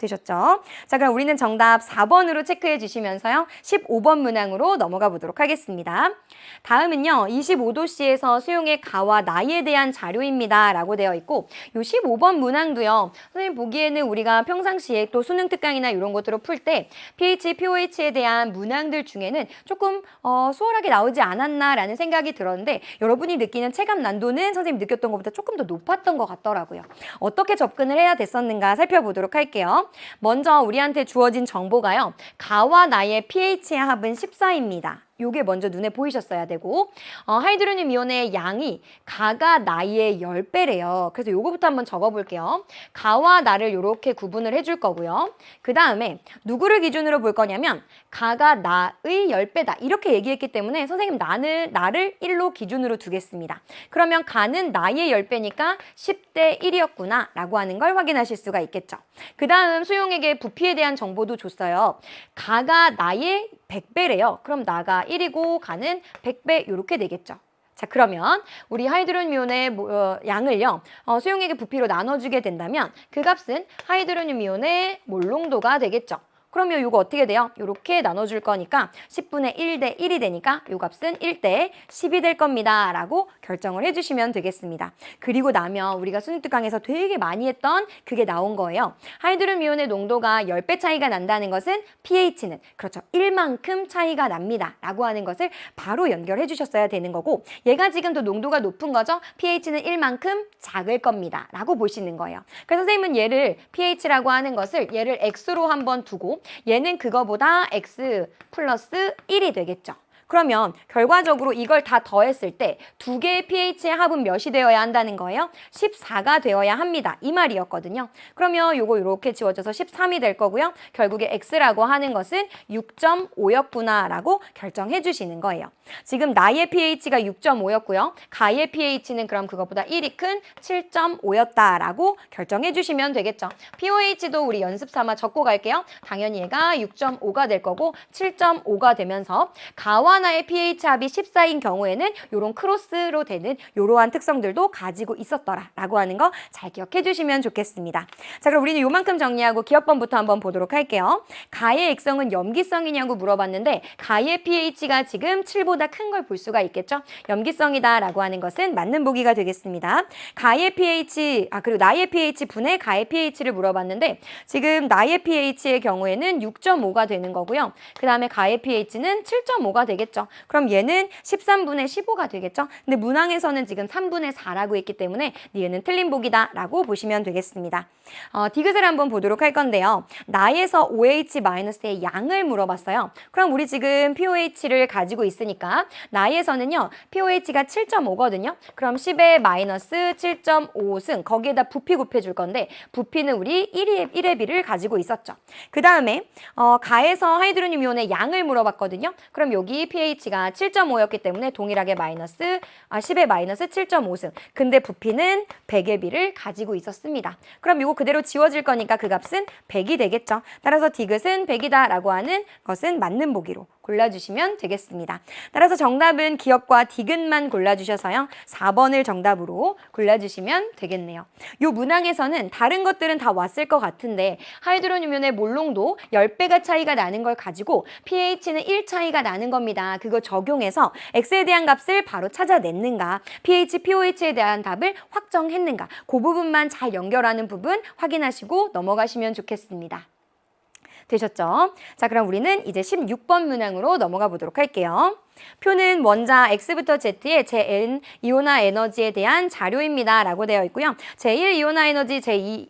되셨죠? 자, 그럼 우리는 정답 4번으로 체크해 주시면서요. 15번 문항으로 넘어가 보도록 하겠습니다. 다음은요. 25도씨에서 수용의 가와 나이에 대한 자료입니다. 라고 되어 있고 요 15번 문항도요. 선생님 보기에는 우리가 평상시에 또 수능 특강이나 이런 것들을 풀 때 pH, pOH에 대한 문항들 중에는 조금 수월하게 나오지 않았나 라는 생각이 들었는데 여러분이 느끼는 체감 난도는 선생님 느꼈던 것보다 조금 더 높았던 것 같더라고요. 어떻게 접근을 해야 됐었는가 살펴보도록 할게요. 먼저 우리한테 주어진 정보가요. 가와 나의 pH의 합은 14입니다. 요게 먼저 눈에 보이셨어야 되고 하이드로늄 이온의 양이 가가 나의 10배래요. 그래서 요거부터 한번 적어볼게요. 가와 나를 이렇게 구분을 해줄 거고요. 그 다음에 누구를 기준으로 볼 거냐면 가가 나의 10배다. 이렇게 얘기했기 때문에 선생님 나를 1로 기준으로 두겠습니다. 그러면 가는 나의 10배니까 10대 1이었구나 라고 하는 걸 확인하실 수가 있겠죠. 그 다음 수용액의 부피에 대한 정보도 줬어요. 가가 나의 100배래요. 그럼 나가 1이고 가는 100배 이렇게 되겠죠. 자, 그러면 우리 하이드로늄 이온의 양을요. 수용액의 부피로 나눠주게 된다면 그 값은 하이드로늄 이온의 몰농도가 되겠죠. 그러면 이거 어떻게 돼요? 이렇게 나눠줄 거니까 10분의 1대 1이 되니까 이 값은 1대 10이 될 겁니다. 라고 결정을 해주시면 되겠습니다. 그리고 나면 우리가 순위특강에서 되게 많이 했던 그게 나온 거예요. 하이드로늄 이온의 농도가 10배 차이가 난다는 것은 pH는 그렇죠. 1만큼 차이가 납니다. 라고 하는 것을 바로 연결해 주셨어야 되는 거고 얘가 지금 더 농도가 높은 거죠. pH는 1만큼 작을 겁니다. 라고 보시는 거예요. 그래서 선생님은 얘를 pH라고 하는 것을 얘를 x로 한번 두고 얘는 그거보다 x 플러스 1이 되겠죠. 그러면 결과적으로 이걸 다 더했을 때 두 개의 pH의 합은 몇이 되어야 한다는 거예요? 14가 되어야 합니다. 이 말이었거든요. 그러면 요거 이렇게 지워져서 13이 될 거고요. 결국에 x라고 하는 것은 6.5였구나 라고 결정해 주시는 거예요. 지금 나의 pH가 6.5였고요. 가의 pH는 그럼 그것보다 1이 큰 7.5였다라고 결정해 주시면 되겠죠. pOH도 우리 연습 삼아 적고 갈게요. 당연히 얘가 6.5가 될 거고 7.5가 되면서 가와 나의 pH 합이 14인 경우에는 이런 크로스로 되는 이러한 특성들도 가지고 있었더라라고 하는 거 잘 기억해 주시면 좋겠습니다. 자, 그럼 우리는 요만큼 정리하고 기억번부터 한번 보도록 할게요. 가의 액성은 염기성이냐고 물어봤는데 가의 pH가 지금 7보다 큰 걸 볼 수가 있겠죠. 염기성이다라고 하는 것은 맞는 보기가 되겠습니다. 가의 pH, 그리고 나의 pH 분의 가의 pH를 물어봤는데 지금 나의 pH의 경우에는 6.5가 되는 거고요. 그 다음에 가의 pH는 7.5가 되겠죠. 그럼 얘는 13분의 15가 되겠죠. 근데 문항에서는 지금 3분의 4라고 했기 때문에 얘는 틀린 보기다라고 보시면 되겠습니다. 디귿을 한번 보도록 할 건데요. 나에서 OH-의 양을 물어봤어요. 그럼 우리 지금 pOH를 가지고 있으니까 나에서는요. pOH가 7.5거든요. 그럼 10의 마이너스 7.5승 거기에다 부피 곱해줄 건데 부피는 우리 1의 비를 가지고 있었죠. 그 다음에 가에서 하이드로늄 이온의 양을 물어봤거든요. 그럼 여기 pH가 7.5였기 때문에 동일하게 10의 마이너스 7.5승. 근데 부피는 100의 비를 가지고 있었습니다. 그럼 이거 그대로 지워질 거니까 그 값은 100이 되겠죠. 따라서 디귿은 100이다 라고 하는 것은 맞는 보기로 골라주시면 되겠습니다. 따라서 정답은 기억과 디귿만 골라주셔서요. 4번을 정답으로 골라주시면 되겠네요. 이 문항에서는 다른 것들은 다 왔을 것 같은데 하이드로늄 이온의 몰농도 10배가 차이가 나는 걸 가지고 pH는 1 차이가 나는 겁니다. 그거 적용해서 x에 대한 값을 바로 찾아냈는가 pH, pOH에 대한 답을 확정했는가 그 부분만 잘 연결하는 부분 확인하시고 넘어가시면 좋겠습니다. 되셨죠? 자, 그럼 우리는 이제 16번 문항으로 넘어가 보도록 할게요. 표는 원자 X부터 Z의 제 이온화 에너지에 대한 자료입니다. 라고 되어 있고요. 제1 이온화 에너지, 제2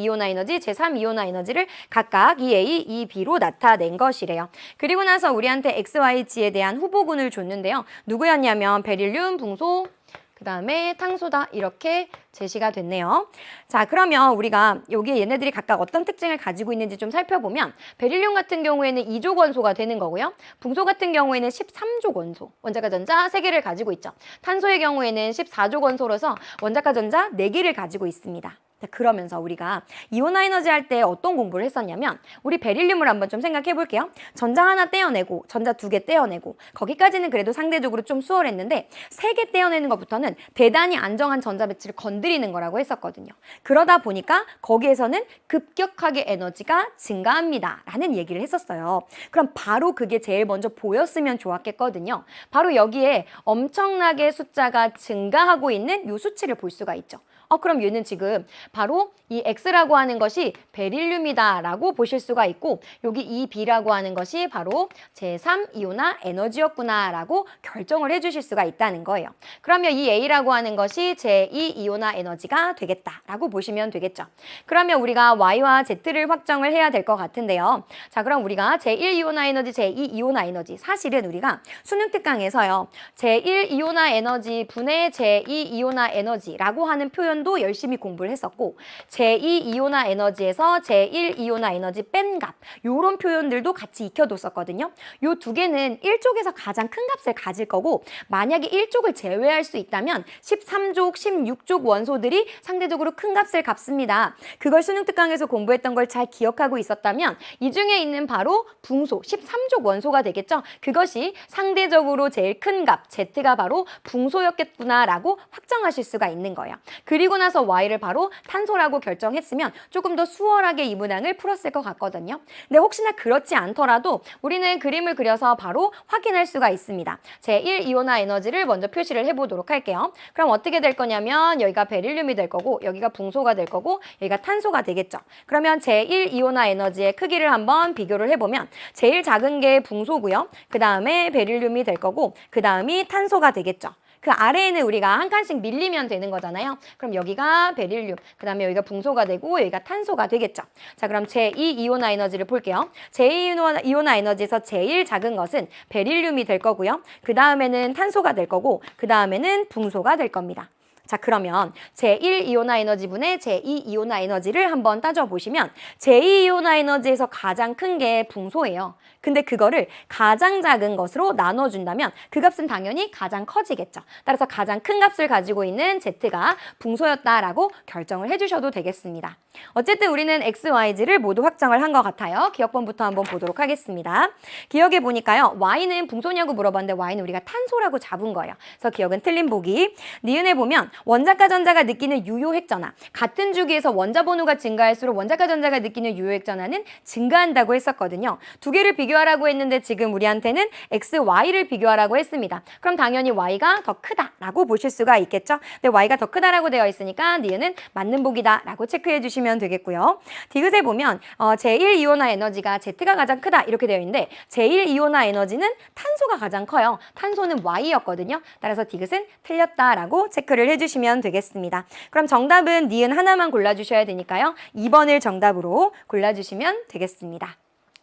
이온화 에너지, 제3 이온화 에너지를 각각 EA, EB로 나타낸 것이래요. 그리고 나서 우리한테 XYG에 대한 후보군을 줬는데요. 누구였냐면 베릴륨, 붕소, 그 다음에 탄소다 이렇게 제시가 됐네요. 자, 그러면 우리가 여기에 얘네들이 각각 어떤 특징을 가지고 있는지 좀 살펴보면 베릴륨 같은 경우에는 2족 원소가 되는 거고요. 붕소 같은 경우에는 13족 원소, 원자과 전자 3개를 가지고 있죠. 탄소의 경우에는 14족 원소로서 원자과 전자 4개를 가지고 있습니다. 그러면서 우리가 이온화 에너지 할 때 어떤 공부를 했었냐면 우리 베릴륨을 한번 좀 생각해 볼게요. 전자 하나 떼어내고 전자 2개 떼어내고 거기까지는 그래도 상대적으로 좀 수월했는데 3개 떼어내는 것부터는 대단히 안정한 전자 배치를 건드리는 거라고 했었거든요. 그러다 보니까 거기에서는 급격하게 에너지가 증가합니다 라는 얘기를 했었어요. 그럼 바로 그게 제일 먼저 보였으면 좋았겠거든요. 바로 여기에 엄청나게 숫자가 증가하고 있는 이 수치를 볼 수가 있죠. 그럼 얘는 지금 바로 이 X라고 하는 것이 베릴륨이다라고 보실 수가 있고 여기 이 B라고 하는 것이 바로 제3이온화 에너지였구나라고 결정을 해주실 수가 있다는 거예요. 그러면 이 A라고 하는 것이 제2이온화 에너지가 되겠다라고 보시면 되겠죠. 그러면 우리가 Y와 Z를 확정을 해야 될 것 같은데요. 자, 그럼 우리가 제1이온화 에너지, 제2이온화 에너지 사실은 우리가 수능 특강에서요. 제1이온화 에너지 분의 제2이온화 에너지라고 하는 표현도 열심히 공부를 했었고 제2이온화 에너지에서 제1이온화 에너지 뺀 값 요런 표현들도 같이 익혀뒀었거든요. 요 두 개는 1족에서 가장 큰 값을 가질 거고 만약에 1족을 제외할 수 있다면 13족, 16족 원소들이 상대적으로 큰 값을 갚습니다. 그걸 수능 특강에서 공부했던 걸 잘 기억하고 있었다면 이 중에 있는 바로 붕소, 13족 원소가 되겠죠. 그것이 상대적으로 제일 큰 값, Z가 바로 붕소였겠구나라고 확정하실 수가 있는 거예요. 그리고 나서 Y를 바로 탄소라고 결정했으면 조금 더 수월하게 이 문항을 풀었을 것 같거든요. 근데 혹시나 그렇지 않더라도 우리는 그림을 그려서 바로 확인할 수가 있습니다. 제1이온화 에너지를 먼저 표시를 해보도록 할게요. 그럼 어떻게 될 거냐면 여기가 베릴륨이 될 거고 여기가 붕소가 될 거고 여기가 탄소가 되겠죠. 그러면 제1이온화 에너지의 크기를 한번 비교를 해보면 제일 작은 게 붕소고요. 그 다음에 베릴륨이 될 거고 그 다음이 탄소가 되겠죠. 그 아래에는 우리가 한 칸씩 밀리면 되는 거잖아요. 그럼 여기가 베릴륨, 그 다음에 여기가 붕소가 되고 여기가 탄소가 되겠죠. 자, 그럼 제2이온화 에너지를 볼게요. 제2이온화 에너지에서 제일 작은 것은 베릴륨이 될 거고요. 그 다음에는 탄소가 될 거고 그 다음에는 붕소가 될 겁니다. 자, 그러면 제1이온화 에너지분의 제2이온화 에너지를 한번 따져보시면 제2이온화 에너지에서 가장 큰 게 붕소예요. 근데 그거를 가장 작은 것으로 나눠준다면 그 값은 당연히 가장 커지겠죠. 따라서 가장 큰 값을 가지고 있는 Z가 붕소였다라고 결정을 해주셔도 되겠습니다. 어쨌든 우리는 X, YZ를 모두 확정을 한 것 같아요. 기억본부터 한번 보도록 하겠습니다. 기억해 보니까요. Y는 붕소냐고 물어봤는데 Y는 우리가 탄소라고 잡은 거예요. 그래서 기억은 틀린 보기. 니은에 보면 원자과 전자가 느끼는 유효핵전화. 같은 주기에서 원자 번호가 증가할수록 원자과 전자가 느끼는 유효핵전화는 증가한다고 했었거든요. 두 개를 비교하라고 했는데 지금 우리한테는 X, Y를 비교하라고 했습니다. 그럼 당연히 Y가 더 크다라고 보실 수가 있겠죠. 근데 Y가 더 크다라고 되어 있으니까 니은은 맞는 보기다라고 체크해 주시면 되겠고요. 디귿에 보면 제1이온화 에너지가 Z가 가장 크다 이렇게 되어 있는데 제1이온화 에너지는 탄소가 가장 커요. 탄소는 Y였거든요. 따라서 디귿은 틀렸다라고 체크를 해주시면 되겠습니다. 그럼 정답은 니은 하나만 골라주셔야 되니까요. 2번을 정답으로 골라주시면 되겠습니다.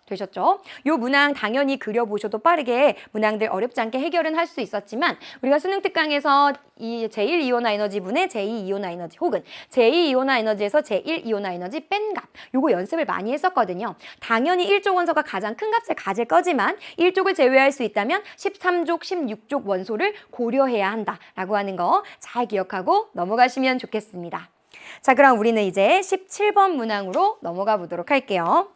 되셨죠? 요 문항 당연히 그려보셔도 빠르게 문항들 어렵지 않게 해결은 할 수 있었지만 우리가 수능 특강에서 이 제1이온화 에너지분의 제2이온화 에너지 혹은 제2이온화 에너지에서 제1이온화 에너지 뺀 값 요거 연습을 많이 했었거든요. 당연히 1족 원소가 가장 큰 값을 가질 거지만 1족을 제외할 수 있다면 13족, 16족 원소를 고려해야 한다라고 하는 거 잘 기억하고 넘어가시면 좋겠습니다. 자, 그럼 우리는 이제 17번 문항으로 넘어가 보도록 할게요.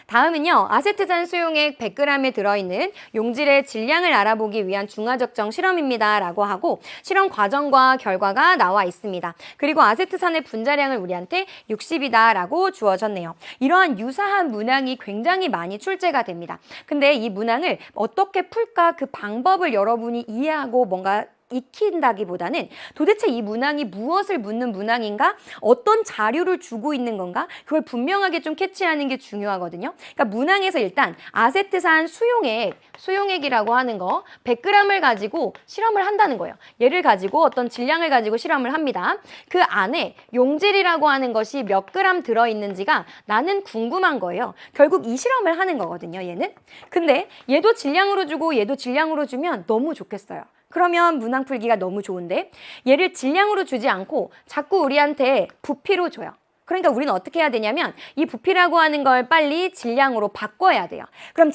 다음은요. 아세트산 수용액 100g에 들어있는 용질의 질량을 알아보기 위한 중화적정 실험입니다. 라고 하고 실험 과정과 결과가 나와 있습니다. 그리고 아세트산의 분자량을 우리한테 60이다 라고 주어졌네요. 이러한 유사한 문항이 굉장히 많이 출제가 됩니다. 근데 이 문항을 어떻게 풀까 그 방법을 여러분이 이해하고 뭔가 익힌다기보다는 도대체 이 문항이 무엇을 묻는 문항인가? 어떤 자료를 주고 있는 건가? 그걸 분명하게 좀 캐치하는 게 중요하거든요. 그러니까 문항에서 일단 아세트산 수용액이라고 하는 거 100g을 가지고 실험을 한다는 거예요. 얘를 가지고 어떤 질량을 가지고 실험을 합니다. 그 안에 용질이라고 하는 것이 몇 그램 들어있는지가 나는 궁금한 거예요. 결국 이 실험을 하는 거거든요, 얘는. 근데 얘도 질량으로 주고 얘도 질량으로 주면 너무 좋겠어요. 그러면 문항 풀기가 너무 좋은데 얘를 질량으로 주지 않고 자꾸 우리한테 부피로 줘요. 그러니까 우리는 어떻게 해야 되냐면 이 부피라고 하는 걸 빨리 질량으로 바꿔야 돼요. 그럼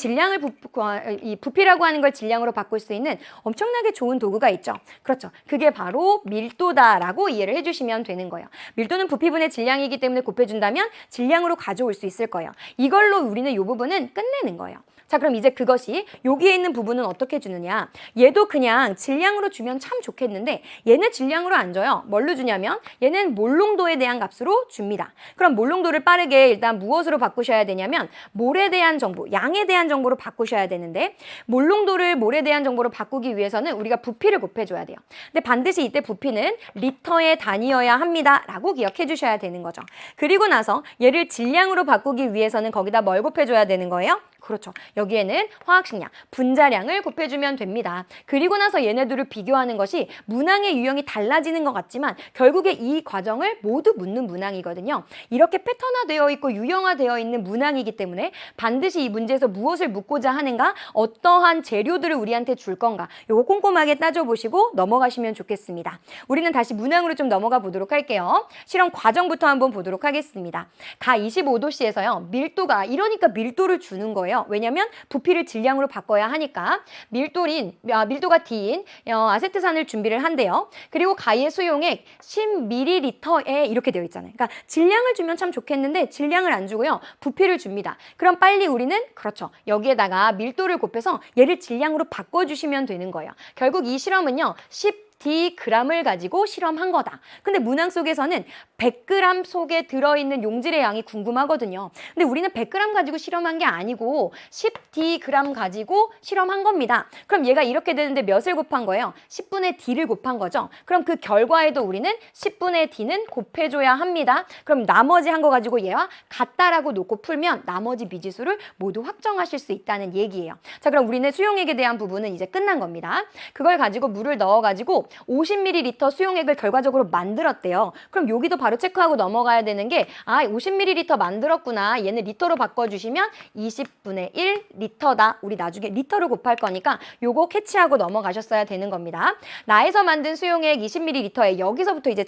이 부피라고 하는 걸 질량으로 바꿀 수 있는 엄청나게 좋은 도구가 있죠. 그렇죠. 그게 바로 밀도다라고 이해를 해주시면 되는 거예요. 밀도는 부피분의 질량이기 때문에 곱해준다면 질량으로 가져올 수 있을 거예요. 이걸로 우리는 이 부분은 끝내는 거예요. 자, 그럼 이제 그것이 여기에 있는 부분은 어떻게 주느냐. 얘도 그냥 질량으로 주면 참 좋겠는데 얘는 질량으로 안 줘요. 뭘로 주냐면 얘는 몰롱도에 대한 값으로 줍니다. 그럼 몰롱도를 빠르게 일단 무엇으로 바꾸셔야 되냐면 몰에 대한 정보, 양에 대한 정보로 바꾸셔야 되는데 몰롱도를 몰에 대한 정보로 바꾸기 위해서는 우리가 부피를 곱해줘야 돼요. 근데 반드시 이때 부피는 리터의 단위여야 합니다. 라고 기억해 주셔야 되는 거죠. 그리고 나서 얘를 질량으로 바꾸기 위해서는 거기다 뭘 곱해줘야 되는 거예요? 그렇죠. 여기에는 화학식량, 분자량을 곱해주면 됩니다. 그리고 나서 얘네들을 비교하는 것이 문항의 유형이 달라지는 것 같지만 결국에 이 과정을 모두 묻는 문항이거든요. 이렇게 패턴화되어 있고 유형화되어 있는 문항이기 때문에 반드시 이 문제에서 무엇을 묻고자 하는가, 어떠한 재료들을 우리한테 줄 건가, 요거 꼼꼼하게 따져보시고 넘어가시면 좋겠습니다. 우리는 다시 문항으로 좀 넘어가 보도록 할게요. 실험 과정부터 한번 보도록 하겠습니다. 가 25도씨에서요. 밀도가, 이러니까 밀도를 주는 거예요. 왜냐하면 부피를 질량으로 바꿔야 하니까 밀도가 D인 아세트산을 준비를 한대요. 그리고 가의 수용액 10ml에 이렇게 되어 있잖아요. 그러니까 질량을 주면 참 좋겠는데 질량을 안 주고요. 부피를 줍니다. 그럼 빨리 우리는 그렇죠. 여기에다가 밀도를 곱해서 얘를 질량으로 바꿔주시면 되는 거예요. 결국 이 실험은요. 10Dg을 가지고 실험한 거다. 근데 문항 속에서는 100g 속에 들어있는 용질의 양이 궁금하거든요. 근데 우리는 100g 가지고 실험한 게 아니고 10Dg 가지고 실험한 겁니다. 그럼 얘가 이렇게 되는데 몇을 곱한 거예요? 10분의 D를 곱한 거죠. 그럼 그 결과에도 우리는 10분의 D는 곱해줘야 합니다. 그럼 나머지 한 거 가지고 얘와 같다라고 놓고 풀면 나머지 미지수를 모두 확정하실 수 있다는 얘기예요. 자, 그럼 우리는 수용액에 대한 부분은 이제 끝난 겁니다. 그걸 가지고 물을 넣어가지고 50ml 수용액을 결과적으로 만들었대요. 그럼 여기도 바로 체크하고 넘어가야 되는 게 50ml 만들었구나. 얘는 리터로 바꿔주시면 20분의 1 리터다. 우리 나중에 리터로 곱할 거니까 요거 캐치하고 넘어가셨어야 되는 겁니다. 나에서 만든 수용액 20ml에 여기서부터 이제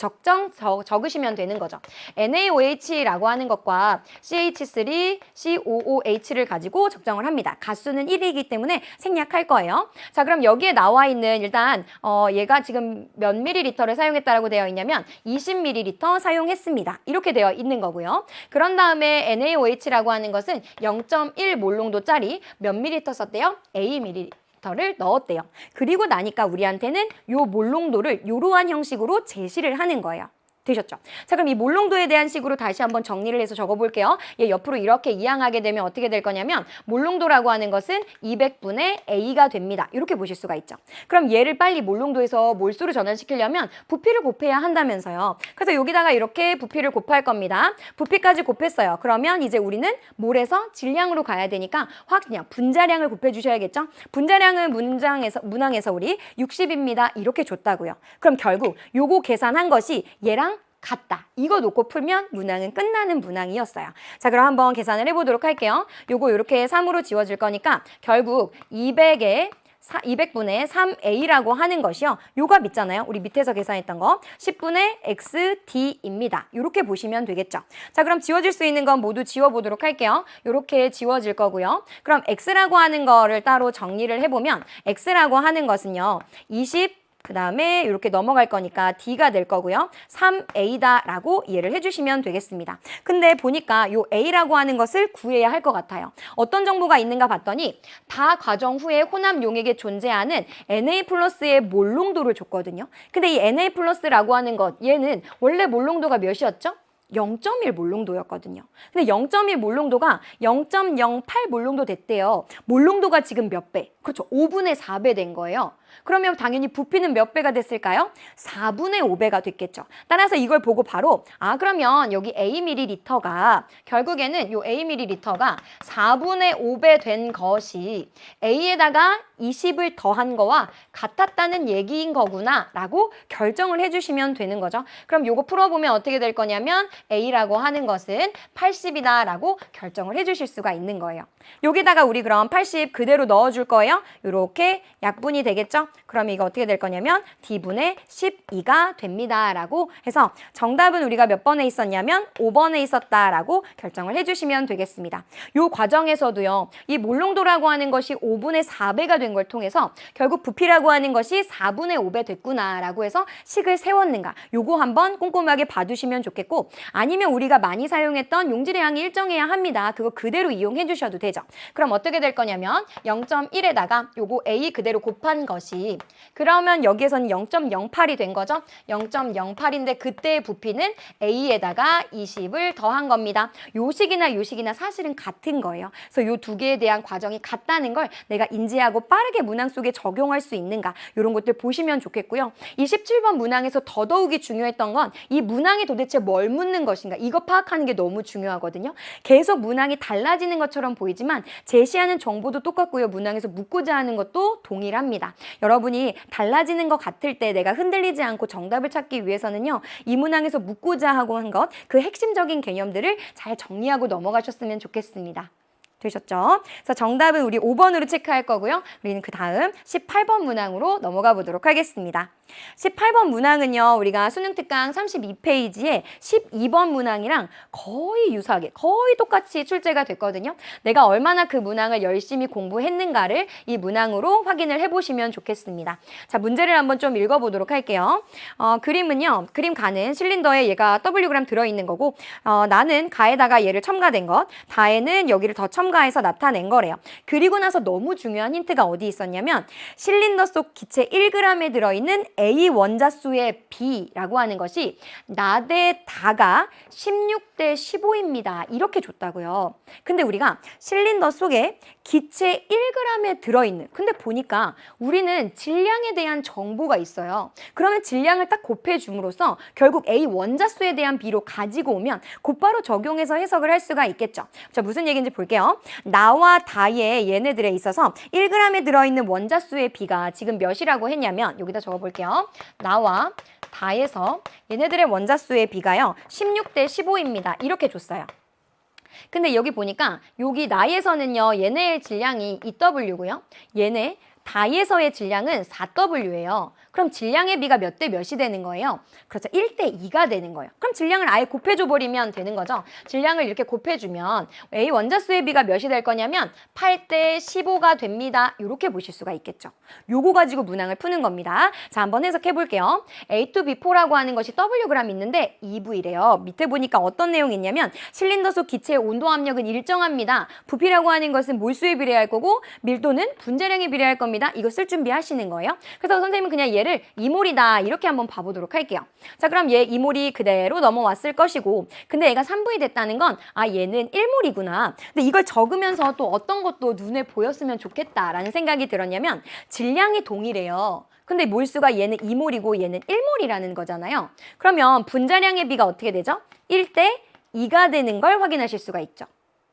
적으시면 되는 거죠. NaOH라고 하는 것과 CH3COOH를 가지고 적정을 합니다. 가수는 1이기 때문에 생략할 거예요. 자, 그럼 여기에 나와 있는 일단 얘가 지금 몇 ml를 사용했다라고 되어 있냐면 20ml 사용했습니다. 이렇게 되어 있는 거고요. 그런 다음에 NaOH라고 하는 것은 0.1 몰롱도짜리 몇 ml 썼대요? Aml를 넣었대요. 그리고 나니까 우리한테는 요 몰롱도를 이러한 형식으로 제시를 하는 거예요. 되셨죠? 자, 그럼 이 몰롱도에 대한 식으로 다시 한번 정리를 해서 적어볼게요. 얘 옆으로 이렇게 이항하게 되면 어떻게 될 거냐면 몰롱도라고 하는 것은 200분의 A가 됩니다. 이렇게 보실 수가 있죠. 그럼 얘를 빨리 몰롱도에서 몰수로 전환시키려면 부피를 곱해야 한다면서요. 그래서 여기다가 이렇게 부피를 곱할 겁니다. 부피까지 곱했어요. 그러면 이제 우리는 몰에서 질량으로 가야 되니까 화학량, 분자량을 곱해주셔야겠죠? 분자량은 문항에서 우리 60입니다. 이렇게 줬다고요. 그럼 결국 요거 계산한 것이 얘랑 같다. 이거 놓고 풀면 문항은 끝나는 문항이었어요. 자, 그럼 한번 계산을 해보도록 할게요. 요거 이렇게 3으로 지워질 거니까 결국 200분의 3A라고 하는 것이요. 요 값 있잖아요. 우리 밑에서 계산했던 거. 10분의 XD입니다. 이렇게 보시면 되겠죠. 자, 그럼 지워질 수 있는 건 모두 지워보도록 할게요. 이렇게 지워질 거고요. 그럼 X라고 하는 거를 따로 정리를 해보면 X라고 하는 것은요. 20 그다음에 이렇게 넘어갈 거니까 D가 될 거고요. 3A다라고 이해를 해주시면 되겠습니다. 근데 보니까 이 A라고 하는 것을 구해야 할 것 같아요. 어떤 정보가 있는가 봤더니 다 과정 후에 혼합 용액에 존재하는 Na+의 몰롱도를 줬거든요. 근데 이 Na+라고 하는 것, 얘는 원래 몰롱도가 몇이었죠? 0.1 몰롱도였거든요. 근데 0.1 몰롱도가 0.08 몰롱도 됐대요. 몰롱도가 지금 몇 배? 그렇죠. 5분의 4배 된 거예요. 그러면 당연히 부피는 몇 배가 됐을까요? 4분의 5배가 됐겠죠. 따라서 이걸 보고 바로 그러면 여기 Aml가 결국에는 요 Aml가 4분의 5배 된 것이 A에다가 20을 더한 거와 같았다는 얘기인 거구나 라고 결정을 해주시면 되는 거죠. 그럼 요거 풀어보면 어떻게 될 거냐면 A라고 하는 것은 80이다 라고 결정을 해주실 수가 있는 거예요. 여기다가 우리 그럼 80 그대로 넣어줄 거예요. 이렇게 약분이 되겠죠? 그럼 이거 어떻게 될 거냐면 D분의 12가 됩니다 라고 해서 정답은 우리가 몇 번에 있었냐면 5번에 있었다라고 결정을 해주시면 되겠습니다. 이 과정에서도요. 이 몰롱도라고 하는 것이 5분의 4배가 된 걸 통해서 결국 부피라고 하는 것이 4분의 5배 됐구나라고 해서 식을 세웠는가 요거 한번 꼼꼼하게 봐두시면 좋겠고 아니면 우리가 많이 사용했던 용질의 양이 일정해야 합니다. 그거 그대로 이용해 주셔도 되죠. 되죠. 그럼 어떻게 될 거냐면 0.1에다가 요거 A 그대로 곱한 것이 그러면 여기에서는 0.08이 된 거죠. 0.08인데 그때의 부피는 A에다가 20을 더한 겁니다. 요식이나 요식이나 사실은 같은 거예요. 그래서 요 두 개에 대한 과정이 같다는 걸 내가 인지하고 빠르게 문항 속에 적용할 수 있는가 이런 것들 보시면 좋겠고요. 이 17번 문항에서 더더욱이 중요했던 건 이 문항이 도대체 뭘 묻는 것인가 이거 파악하는 게 너무 중요하거든요. 계속 문항이 달라지는 것처럼 보이지만 제시하는 정보도 똑같고요. 문항에서 묻고자 하는 것도 동일합니다. 여러분이 달라지는 것 같을 때 내가 흔들리지 않고 정답을 찾기 위해서는요. 이 문항에서 묻고자 하고 한 것, 그 핵심적인 개념들을 잘 정리하고 넘어가셨으면 좋겠습니다. 되셨죠? 그래서 정답은 우리 5번으로 체크할 거고요. 우리는 그 다음 18번 문항으로 넘어가 보도록 하겠습니다. 18번 문항은요. 우리가 수능 특강 32페이지에 12번 문항이랑 거의 유사하게 거의 똑같이 출제가 됐거든요. 내가 얼마나 그 문항을 열심히 공부했는가를 이 문항으로 확인을 해보시면 좋겠습니다. 자, 문제를 한번 좀 읽어보도록 할게요. 그림은요. 그림 가는 실린더에 얘가 Wg 들어있는 거고 나는 가에다가 얘를 첨가된 것, 다에는 여기를 더 첨가해서 나타낸 거래요. 그리고 나서 너무 중요한 힌트가 어디 있었냐면 실린더 속 기체 1g에 들어있는 A 원자수의 B라고 하는 것이 나 대 다가 16대 15입니다. 이렇게 줬다고요. 근데 우리가 실린더 속에 기체 1g에 들어있는 근데 보니까 우리는 질량에 대한 정보가 있어요. 그러면 질량을 딱 곱해줌으로써 결국 A 원자수에 대한 B로 가지고 오면 곧바로 적용해서 해석을 할 수가 있겠죠. 자, 무슨 얘기인지 볼게요. 나와 다의 얘네들에 있어서 1g에 들어있는 원자수의 B가 지금 몇이라고 했냐면 여기다 적어볼게요. 나와 다에서 얘네들의 원자수의 B가요. 16대 15입니다. 이렇게 줬어요. 근데 여기 보니까 여기 나에서는요. 얘네의 질량이 2W고요. 얘네 다에서의 질량은 4W예요. 그럼 질량의 비가 몇 대 몇이 되는 거예요? 그렇죠. 1대 2가 되는 거예요. 그럼 질량을 아예 곱해줘 버리면 되는 거죠. 질량을 이렇게 곱해주면 A 원자수의 비가 몇이 될 거냐면 8대 15가 됩니다. 이렇게 보실 수가 있겠죠. 요거 가지고 문항을 푸는 겁니다. 자, 한번 해석해 볼게요. A2B4라고 하는 것이 Wg 있는데 2V래요. 밑에 보니까 어떤 내용이 있냐면 실린더 속 기체의 온도 압력은 일정합니다. 부피라고 하는 것은 몰수에 비례할 거고 밀도는 분자량에 비례할 겁니다. 이거 쓸 준비하시는 거예요. 그래서 선생님은 그냥 얘를 2몰이다 이렇게 한번 봐보도록 할게요. 자, 그럼 얘 2몰이 그대로 넘어왔을 것이고 근데 얘가 3분이 됐다는 건 얘는 1몰이구나. 근데 이걸 적으면서 또 어떤 것도 눈에 보였으면 좋겠다라는 생각이 들었냐면 질량이 동일해요. 근데 몰수가 얘는 2몰이고 얘는 1몰이라는 거잖아요. 그러면 분자량의 비가 어떻게 되죠? 1대 2가 되는 걸 확인하실 수가 있죠.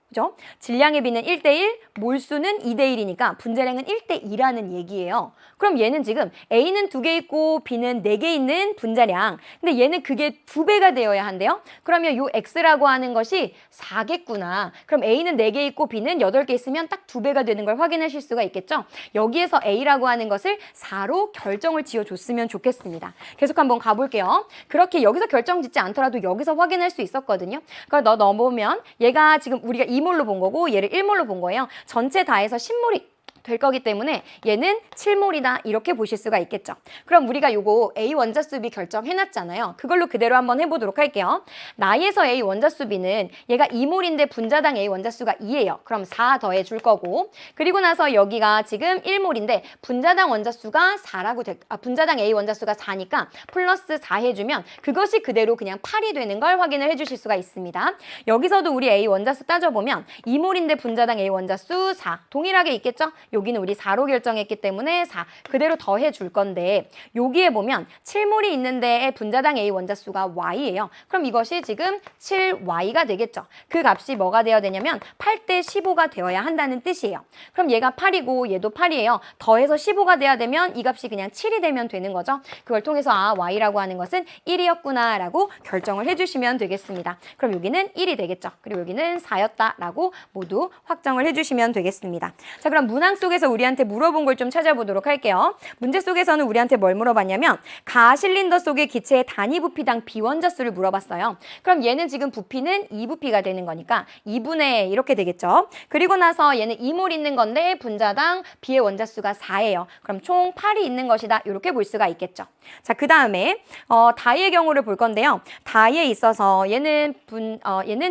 그죠? 질량의 비는 1대1, 몰수는 2대1이니까 분자량은 1대2라는 얘기예요. 그럼 얘는 지금 A는 2개 있고 B는 4개 있는 분자량. 근데 얘는 그게 2배가 되어야 한대요. 그러면 요 X라고 하는 것이 4겠구나. 그럼 A는 4개 있고 B는 8개 있으면 딱 2배가 되는 걸 확인하실 수가 있겠죠. 여기에서 A라고 하는 것을 4로 결정을 지어줬으면 좋겠습니다. 계속 한번 가볼게요. 그렇게 여기서 결정 짓지 않더라도 여기서 확인할 수 있었거든요. 그러니까 넣어보면 얘가 지금 우리가 2몰로 본 거고 얘를 1몰로 본 거예요. 전체 다해서 10몰이 될 거기 때문에 얘는 7몰이다 이렇게 보실 수가 있겠죠. 그럼 우리가 요거 A 원자수 B 결정해놨잖아요. 그걸로 그대로 한번 해보도록 할게요. 나에서 A 원자수 B는 얘가 2몰인데 분자당 A 원자수가 2예요. 그럼 4 더해줄 거고 그리고 나서 여기가 지금 1몰인데 분자당 원자수가 4라고 분자당 A 원자수가 4니까 플러스 4 해주면 그것이 그대로 그냥 8이 되는 걸 확인을 해주실 수가 있습니다. 여기서도 우리 A 원자수 따져보면 2몰인데 분자당 A 원자수 4 동일하게 있겠죠? 여기는 우리 4로 결정했기 때문에 4 그대로 더해 줄 건데 여기에 보면 7몰이 있는데 분자당 A 원자수가 Y예요. 그럼 이것이 지금 7Y가 되겠죠. 그 값이 뭐가 되어야 되냐면 8대 15가 되어야 한다는 뜻이에요. 그럼 얘가 8이고 얘도 8이에요. 더해서 15가 돼야 되면 이 값이 그냥 7이 되면 되는 거죠. 그걸 통해서 Y라고 하는 것은 1이었구나 라고 결정을 해주시면 되겠습니다. 그럼 여기는 1이 되겠죠. 그리고 여기는 4였다 라고 모두 확정을 해주시면 되겠습니다. 자, 그럼 문항 속에서 우리한테 물어본 걸 좀 찾아보도록 할게요. 문제 속에서는 우리한테 뭘 물어봤냐면 가 실린더 속의 기체의 단위 부피당 비원자 수를 물어봤어요. 그럼 얘는 지금 부피는 2부피가 되는 거니까 2분의 이렇게 되겠죠. 그리고 나서 얘는 2몰 있는 건데 분자당 비의 원자 수가 4예요. 그럼 총 8이 있는 것이다. 이렇게 볼 수가 있겠죠. 자, 그 다음에 다이의 경우를 볼 건데요. 다이에 있어서 얘는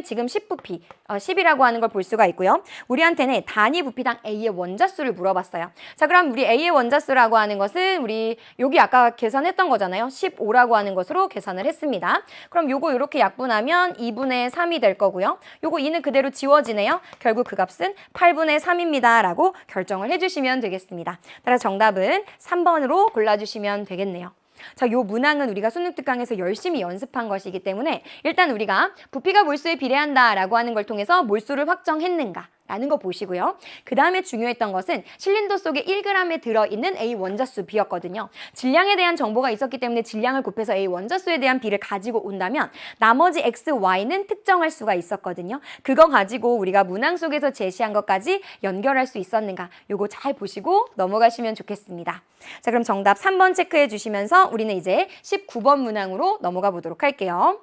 지금 10부피, 10이라고 하는 걸 볼 수가 있고요. 우리한테는 단위 부피당 A의 원자 수를 물어봤어요. 자, 그럼 우리 A의 원자 수라고 하는 것은 우리 여기 아까 계산했던 거잖아요. 15라고 하는 것으로 계산을 했습니다. 그럼 요거 이렇게 약분하면 2분의 3이 될 거고요. 요거 2는 그대로 지워지네요. 결국 그 값은 8분의 3입니다. 라고 결정을 해주시면 되겠습니다. 따라서 정답은 3번으로 골라주시면 되겠네요. 자, 요 문항은 우리가 수능 특강에서 열심히 연습한 것이기 때문에 일단 우리가 부피가 몰수에 비례한다라고 하는 걸 통해서 몰수를 확정했는가 라는 거 보시고요. 그 다음에 중요했던 것은 실린더 속에 1g에 들어있는 A 원자수 B였거든요. 질량에 대한 정보가 있었기 때문에 질량을 곱해서 A 원자수에 대한 B를 가지고 온다면 나머지 X, Y는 특정할 수가 있었거든요. 그거 가지고 우리가 문항 속에서 제시한 것까지 연결할 수 있었는가 요거 잘 보시고 넘어가시면 좋겠습니다. 자, 그럼 정답 3번 체크해 주시면서 우리는 이제 19번 문항으로 넘어가 보도록 할게요.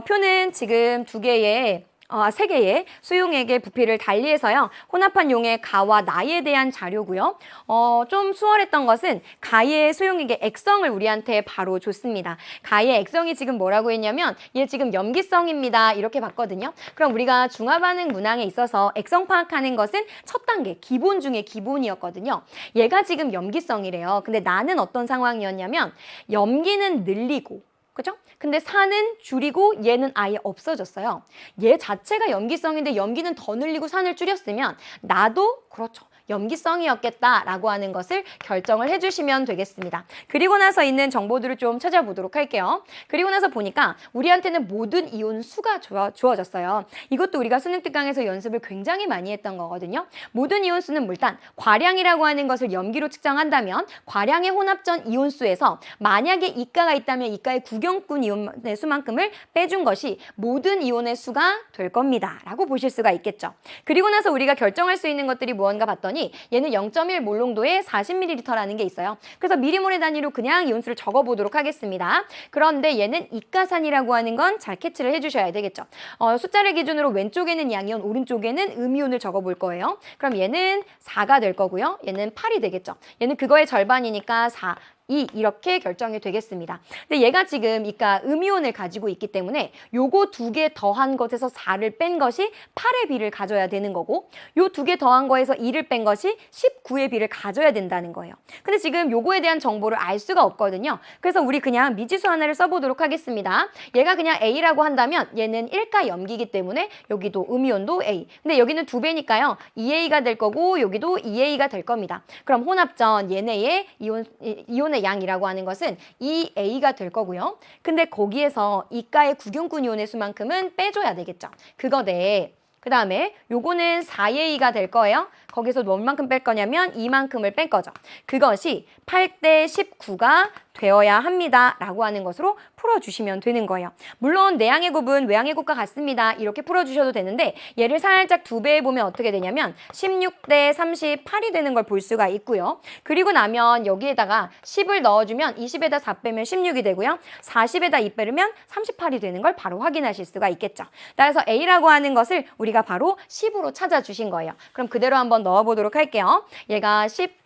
표는 지금 세 개의 수용액의 부피를 달리해서요. 혼합한 용의 가와 나에 대한 자료고요. 좀 수월했던 것은 가의 수용액의 액성을 우리한테 바로 줬습니다. 가의 액성이 지금 뭐라고 했냐면 얘 지금 염기성입니다. 이렇게 봤거든요. 그럼 우리가 중화반응 문항에 있어서 액성 파악하는 것은 첫 단계, 기본 중에 기본이었거든요. 얘가 지금 염기성이래요. 근데 나는 어떤 상황이었냐면 염기는 늘리고 그죠? 근데 산은 줄이고 얘는 아예 없어졌어요. 얘 자체가 염기성인데 염기는 더 늘리고 산을 줄였으면 나도 그렇죠. 염기성이었겠다라고 하는 것을 결정을 해주시면 되겠습니다. 그리고 나서 있는 정보들을 좀 찾아보도록 할게요. 그리고 나서 보니까 우리한테는 모든 이온 수가 주어졌어요. 이것도 우리가 수능 특강에서 연습을 굉장히 많이 했던 거거든요. 모든 이온 수는 일단 과량이라고 하는 것을 염기로 측정한다면 과량의 혼합전 이온 수에서 만약에 이가가 있다면 이가의 구경꾼 이온의 수만큼을 빼준 것이 모든 이온의 수가 될 겁니다. 라고 보실 수가 있겠죠. 그리고 나서 우리가 결정할 수 있는 것들이 무언가 봤더니 얘는 0.1 몰농도에 40ml라는 게 있어요. 그래서 미리모레 단위로 그냥 이온수를 적어보도록 하겠습니다. 그런데 얘는 이가산이라고 하는 건 잘 캐치를 해주셔야 되겠죠. 숫자를 기준으로 왼쪽에는 양이온, 오른쪽에는 음이온을 적어볼 거예요. 그럼 얘는 4가 될 거고요. 얘는 8이 되겠죠. 얘는 그거의 절반이니까 4. 이렇게 결정이 되겠습니다. 근데 얘가 지금 이까 음이온을 가지고 있기 때문에 요거 두 개 더한 것에서 4를 뺀 것이 8의 비를 가져야 되는 거고 요 두 개 더한 거에서 2를 뺀 것이 19의 비를 가져야 된다는 거예요. 근데 지금 요거에 대한 정보를 알 수가 없거든요. 그래서 우리 그냥 미지수 하나를 써보도록 하겠습니다. 얘가 그냥 A라고 한다면 얘는 1가 염기이기 때문에 여기도 음이온도 A. 근데 여기는 2배니까요. 2A가 될 거고 여기도 2A가 될 겁니다. 그럼 혼합전 얘네의 이온의 양이라고 하는 것은 2A가 될 거고요. 근데 거기에서 이가의 구경꾼 이온의 수만큼은 빼줘야 되겠죠. 그거대. 그 다음에 요거는 4A가 될 거예요. 거기서 얼만큼 뺄 거냐면 이만큼을 뺄 거죠. 그것이 8대 19가 되어야 합니다. 라고 하는 것으로 풀어주시면 되는 거예요. 물론 내양의 곱은 외양의 곱과 같습니다. 이렇게 풀어주셔도 되는데 얘를 살짝 2배 해보면 어떻게 되냐면 16대 38이 되는 걸 볼 수가 있고요. 그리고 나면 여기에다가 10을 넣어주면 20에다 4 빼면 16이 되고요. 40에다 2 빼면 38이 되는 걸 바로 확인하실 수가 있겠죠. 따라서 A라고 하는 것을 우리가 바로 10으로 찾아주신 거예요. 그럼 그대로 한번 넣어보도록 할게요. 얘가 10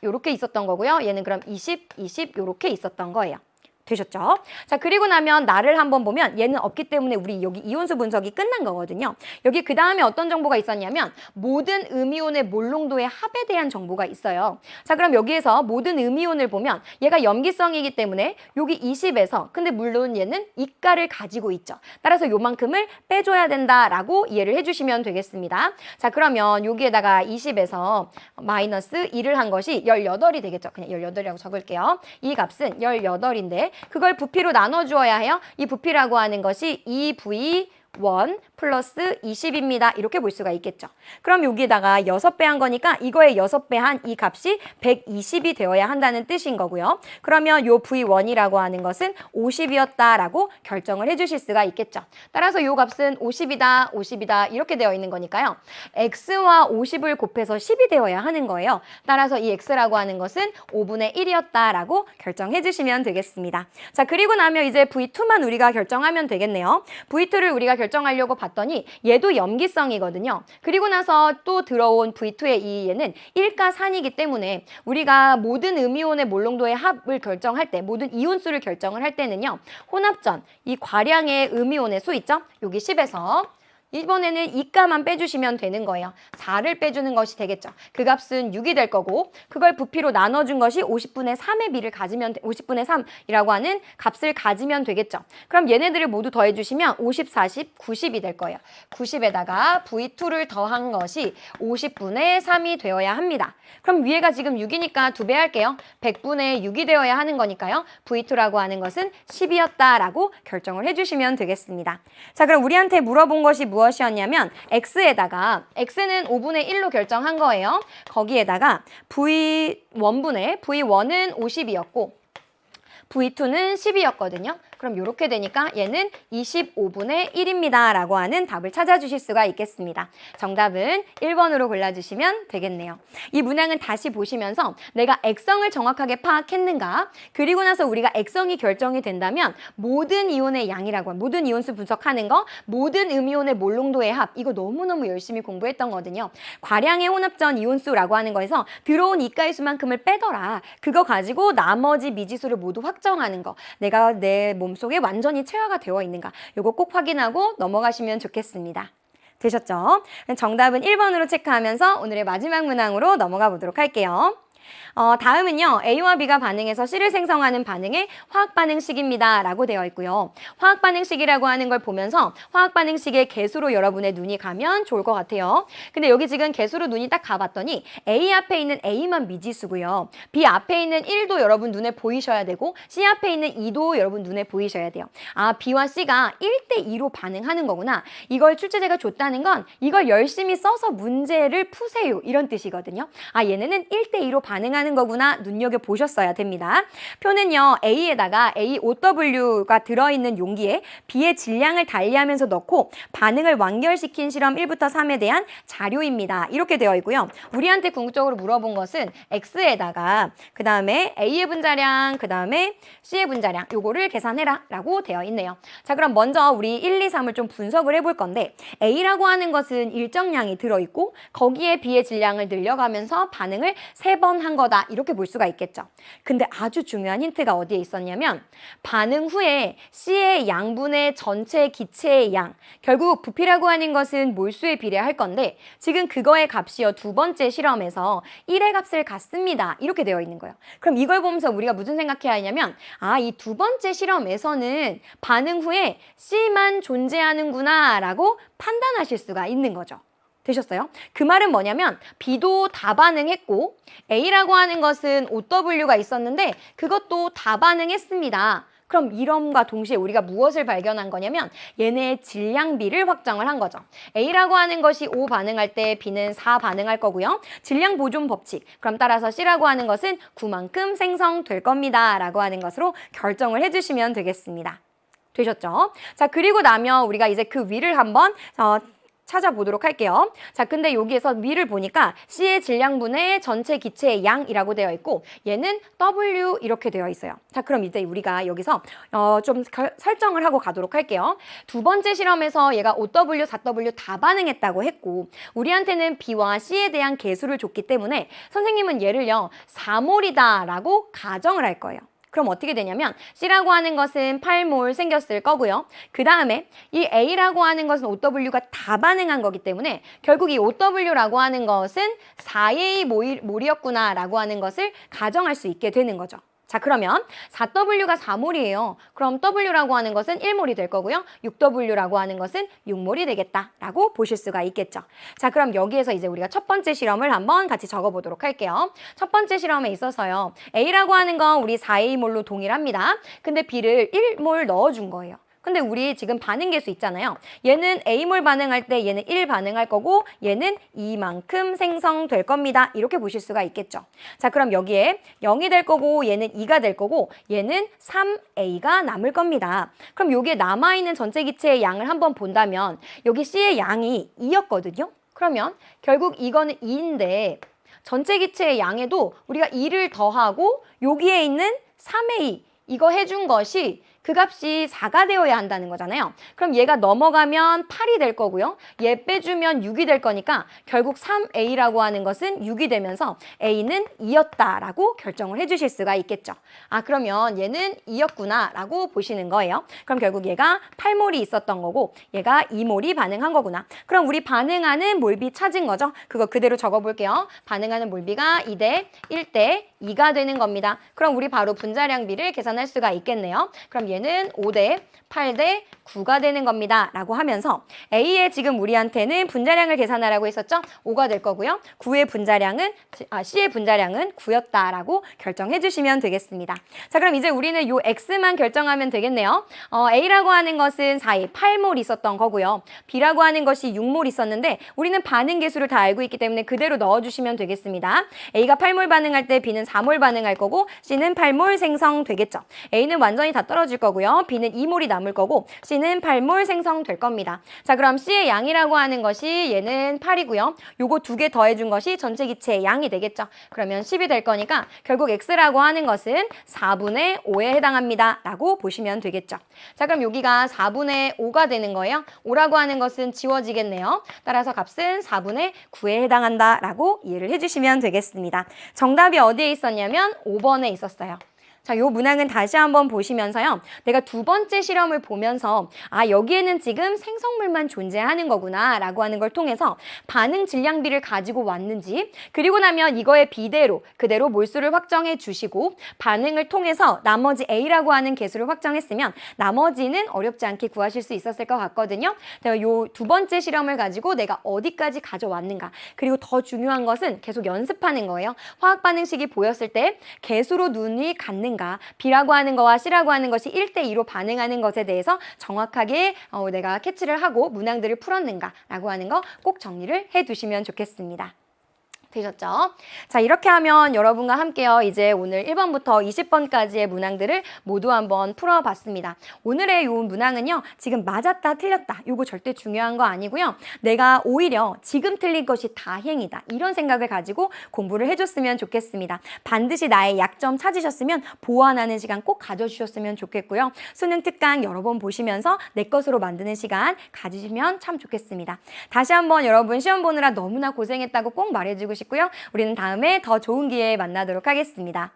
요렇게 있었던 거고요. 얘는 그럼 20 요렇게 있었던 거예요. 되셨죠? 자, 그리고 나면 나를 한번 보면 얘는 없기 때문에 우리 여기 이온수 분석이 끝난 거거든요. 여기 그 다음에 어떤 정보가 있었냐면 모든 음이온의 몰농도의 합에 대한 정보가 있어요. 자, 그럼 여기에서 모든 음이온을 보면 얘가 염기성이기 때문에 여기 20에서 근데 물론 얘는 이가를 가지고 있죠. 따라서 요만큼을 빼줘야 된다라고 이해를 해주시면 되겠습니다. 자, 그러면 여기에다가 20에서 마이너스 2를 한 것이 18이 되겠죠. 그냥 18이라고 적을게요. 이 값은 18인데 그걸 부피로 나눠주어야 해요. 이 부피라고 하는 것이 2V 1 플러스 20입니다. 이렇게 볼 수가 있겠죠. 그럼 여기에다가 6배 한 거니까 이거의 6배 한 이 값이 120이 되어야 한다는 뜻인 거고요. 그러면 요 V1이라고 하는 것은 50이었다라고 결정을 해주실 수가 있겠죠. 따라서 요 값은 50이다, 50이다 이렇게 되어 있는 거니까요. x와 50을 곱해서 10이 되어야 하는 거예요. 따라서 이 x라고 하는 것은 5분의 1이었다라고 결정해 주시면 되겠습니다. 자, 그리고 나면 이제 V2만 우리가 결정하면 되겠네요. V2를 우리가 결정하려고 봤더니 얘도 염기성이거든요. 그리고 나서 또 들어온 V2의 이 얘는 1가 산이기 때문에 우리가 모든 음이온의 몰농도의 합을 결정할 때, 모든 이온수를 결정을 할 때는요. 혼합전, 이 과량의 음이온의 수 있죠? 여기 10에서 이번에는 2가만 빼주시면 되는 거예요. 4를 빼주는 것이 되겠죠. 그 값은 6이 될 거고 그걸 부피로 나눠준 것이 50분의 3의 비를 가지면 50분의 3이라고 하는 값을 가지면 되겠죠. 그럼 얘네들을 모두 더해주시면 50, 40, 90이 될 거예요. 90에다가 V2를 더한 것이 50분의 3이 되어야 합니다. 그럼 위에가 지금 6이니까 2배 할게요. 100분의 6이 되어야 하는 거니까요. V2라고 하는 것은 10이었다라고 결정을 해주시면 되겠습니다. 자, 그럼 우리한테 물어본 것이 무엇이었냐면 x에다가 x는 5분의 1로 결정한 거예요. 거기에다가 V1은 50이었고 V2는 10이었거든요. 그럼 이렇게 되니까 얘는 25분의 1입니다. 라고 하는 답을 찾아주실 수가 있겠습니다. 정답은 1번으로 골라주시면 되겠네요. 이 문항은 다시 보시면서 내가 액성을 정확하게 파악했는가? 그리고 나서 우리가 액성이 결정이 된다면 모든 이온의 양이라고 하는, 모든 이온수 분석하는 거, 모든 음이온의 몰농도의 합, 이거 너무너무 열심히 공부했던 거거든요. 과량의 혼합전 이온수라고 하는 거에서 들어온 이가의 수만큼을 빼더라. 그거 가지고 나머지 미지수를 모두 확정하는 거. 내가 내 몸속에 완전히 체화가 되어 있는가. 요거 꼭 확인하고 넘어가시면 좋겠습니다. 되셨죠? 정답은 1번으로 체크하면서 오늘의 마지막 문항으로 넘어가 보도록 할게요. 다음은요. A와 B가 반응해서 C를 생성하는 반응의 화학반응식입니다. 라고 되어 있고요. 화학반응식이라고 하는 걸 보면서 화학반응식의 개수로 여러분의 눈이 가면 좋을 것 같아요. 근데 여기 지금 개수로 눈이 딱 가봤더니 A 앞에 있는 A만 미지수고요. B 앞에 있는 1도 여러분 눈에 보이셔야 되고 C 앞에 있는 2도 여러분 눈에 보이셔야 돼요. 아, B와 C가 1대2로 반응하는 거구나. 이걸 출제자가 줬다는 건 이걸 열심히 써서 문제를 푸세요. 이런 뜻이거든요. 아, 얘네는 1대2로 반응하는 거구나 눈여겨보셨어야 됩니다. 표는요. A에다가 AOW가 들어있는 용기에 B의 질량을 달리하면서 넣고 반응을 완결시킨 실험 1부터 3에 대한 자료입니다. 이렇게 되어 있고요. 우리한테 궁극적으로 물어본 것은 X에다가 그 다음에 A의 분자량, 그 다음에 C의 분자량 요거를 계산해라 라고 되어 있네요. 자, 그럼 먼저 우리 1, 2, 3을 좀 분석을 해볼 건데 A라고 하는 것은 일정량이 들어있고 거기에 B의 질량을 늘려가면서 반응을 3번 한 거다. 이렇게 볼 수가 있겠죠. 근데 아주 중요한 힌트가 어디에 있었냐면 반응 후에 C의 양분의 전체 기체의 양, 결국 부피라고 하는 것은 몰수에 비례할 건데 지금 그거의 값이요. 두 번째 실험에서 1의 값을 갖습니다. 이렇게 되어 있는 거예요. 그럼 이걸 보면서 우리가 무슨 생각해야 하냐면 아, 이 두 번째 실험에서는 반응 후에 C만 존재하는구나 라고 판단하실 수가 있는 거죠. 되셨어요? 그 말은 뭐냐면 B도 다 반응했고 A라고 하는 것은 OW가 있었는데 그것도 다 반응했습니다. 그럼 이럼과 동시에 우리가 무엇을 발견한 거냐면 얘네의 질량비를 확정을 한 거죠. A라고 하는 것이 5 반응할 때 B는 4 반응할 거고요. 질량 보존 법칙. 그럼 따라서 C라고 하는 것은 9만큼 생성될 겁니다. 라고 하는 것으로 결정을 해주시면 되겠습니다. 되셨죠? 자, 그리고 나면 우리가 이제 그 위를 한번 찾아보도록 할게요. 자, 근데 여기에서 위를 보니까 C의 질량분의 전체 기체의 양이라고 되어 있고 얘는 W 이렇게 되어 있어요. 자, 그럼 이제 우리가 여기서 좀 설정을 하고 가도록 할게요. 두 번째 실험에서 얘가 OW, 4W 다 반응했다고 했고 우리한테는 B와 C에 대한 개수를 줬기 때문에 선생님은 얘를요 4몰이다 라고 가정을 할 거예요. 그럼 어떻게 되냐면 C라고 하는 것은 8몰 생겼을 거고요. 그 다음에 이 A라고 하는 것은 OW가 다 반응한 거기 때문에 결국 이 OW라고 하는 것은 4A 몰이었구나 라고 하는 것을 가정할 수 있게 되는 거죠. 자, 그러면 4W가 4몰이에요. 그럼 W라고 하는 것은 1몰이 될 거고요. 6W라고 하는 것은 6몰이 되겠다라고 보실 수가 있겠죠. 자, 그럼 여기에서 이제 우리가 첫 번째 실험을 한번 같이 적어보도록 할게요. 첫 번째 실험에 있어서요. A라고 하는 건 우리 4A몰로 동일합니다. 근데 B를 1몰 넣어준 거예요. 근데 우리 지금 반응 계수 있잖아요. 얘는 A몰 반응할 때 얘는 1 반응할 거고 얘는 이만큼 생성될 겁니다. 이렇게 보실 수가 있겠죠. 자, 그럼 여기에 0이 될 거고 얘는 2가 될 거고 얘는 3A가 남을 겁니다. 그럼 여기에 남아있는 전체 기체의 양을 한번 본다면 여기 C의 양이 2였거든요. 그러면 결국 이거는 2인데 전체 기체의 양에도 우리가 2를 더하고 여기에 있는 3A 이거 해준 것이 그 값이 4가 되어야 한다는 거잖아요. 그럼 얘가 넘어가면 8이 될 거고요. 얘 빼주면 6이 될 거니까 결국 3A라고 하는 것은 6이 되면서 A는 2였다라고 결정을 해주실 수가 있겠죠. 아, 그러면 얘는 2였구나 라고 보시는 거예요. 그럼 결국 얘가 8몰이 있었던 거고 얘가 2몰이 반응한 거구나. 그럼 우리 반응하는 몰비 찾은 거죠. 그거 그대로 적어볼게요. 반응하는 몰비가 2대 1대 2가 되는 겁니다. 그럼 우리 바로 분자량비를 계산할 수가 있겠네요. 그럼 얘는 5대 8대 9가 되는 겁니다. 라고 하면서 A의 지금 우리한테는 분자량을 계산하라고 했었죠? 5가 될 거고요. C의 분자량은 9였다라고 결정해 주시면 되겠습니다. 자, 그럼 이제 우리는 요 X만 결정하면 되겠네요. A라고 하는 것은 4에 8몰 있었던 거고요. B라고 하는 것이 6몰 있었는데 우리는 반응 계수를 다 알고 있기 때문에 그대로 넣어주시면 되겠습니다. A가 8몰 반응할 때 B는 4몰 반응할 거고 C는 8몰 생성되겠죠. A는 완전히 다 떨어질 거고요. B는 2몰이 남을 거고 C는 8몰 생성될 겁니다. 자, 그럼 C의 양이라고 하는 것이 얘는 8이고요. 요거 두 개 더해준 것이 전체 기체의 양이 되겠죠. 그러면 10이 될 거니까 결국 X라고 하는 것은 4분의 5에 해당합니다. 라고 보시면 되겠죠. 자, 그럼 여기가 4분의 5가 되는 거예요. 5라고 하는 것은 지워지겠네요. 따라서 값은 4분의 9에 해당한다. 라고 이해를 해주시면 되겠습니다. 정답이 어디에 있었냐면 5번에 있었어요. 자, 요 문항은 다시 한번 보시면서요. 내가 두 번째 실험을 보면서 아, 여기에는 지금 생성물만 존재하는 거구나 라고 하는 걸 통해서 반응 질량비를 가지고 왔는지 그리고 나면 이거의 비대로 그대로 몰수를 확정해 주시고 반응을 통해서 나머지 A라고 하는 개수를 확정했으면 나머지는 어렵지 않게 구하실 수 있었을 것 같거든요. 요 두 번째 실험을 가지고 내가 어디까지 가져왔는가 그리고 더 중요한 것은 계속 연습하는 거예요. 화학 반응식이 보였을 때 개수로 눈이 갔는가 B라고 하는 거와 C라고 하는 것이 1대2로 반응하는 것에 대해서 정확하게 내가 캐치를 하고 문항들을 풀었는가 라고 하는 거 꼭 정리를 해두시면 좋겠습니다. 되셨죠? 자, 이렇게 하면 여러분과 함께요. 이제 오늘 1번부터 20번까지의 문항들을 모두 한번 풀어봤습니다. 오늘의 이 문항은요. 지금 맞았다 틀렸다 이거 절대 중요한 거 아니고요. 내가 오히려 지금 틀린 것이 다행이다. 이런 생각을 가지고 공부를 해줬으면 좋겠습니다. 반드시 나의 약점 찾으셨으면 보완하는 시간 꼭 가져주셨으면 좋겠고요. 수능 특강 여러 번 보시면서 내 것으로 만드는 시간 가지시면 참 좋겠습니다. 다시 한번 여러분 시험 보느라 너무나 고생했다고 꼭 말해주고 싶고요. 우리는 다음에 더 좋은 기회에 만나도록 하겠습니다.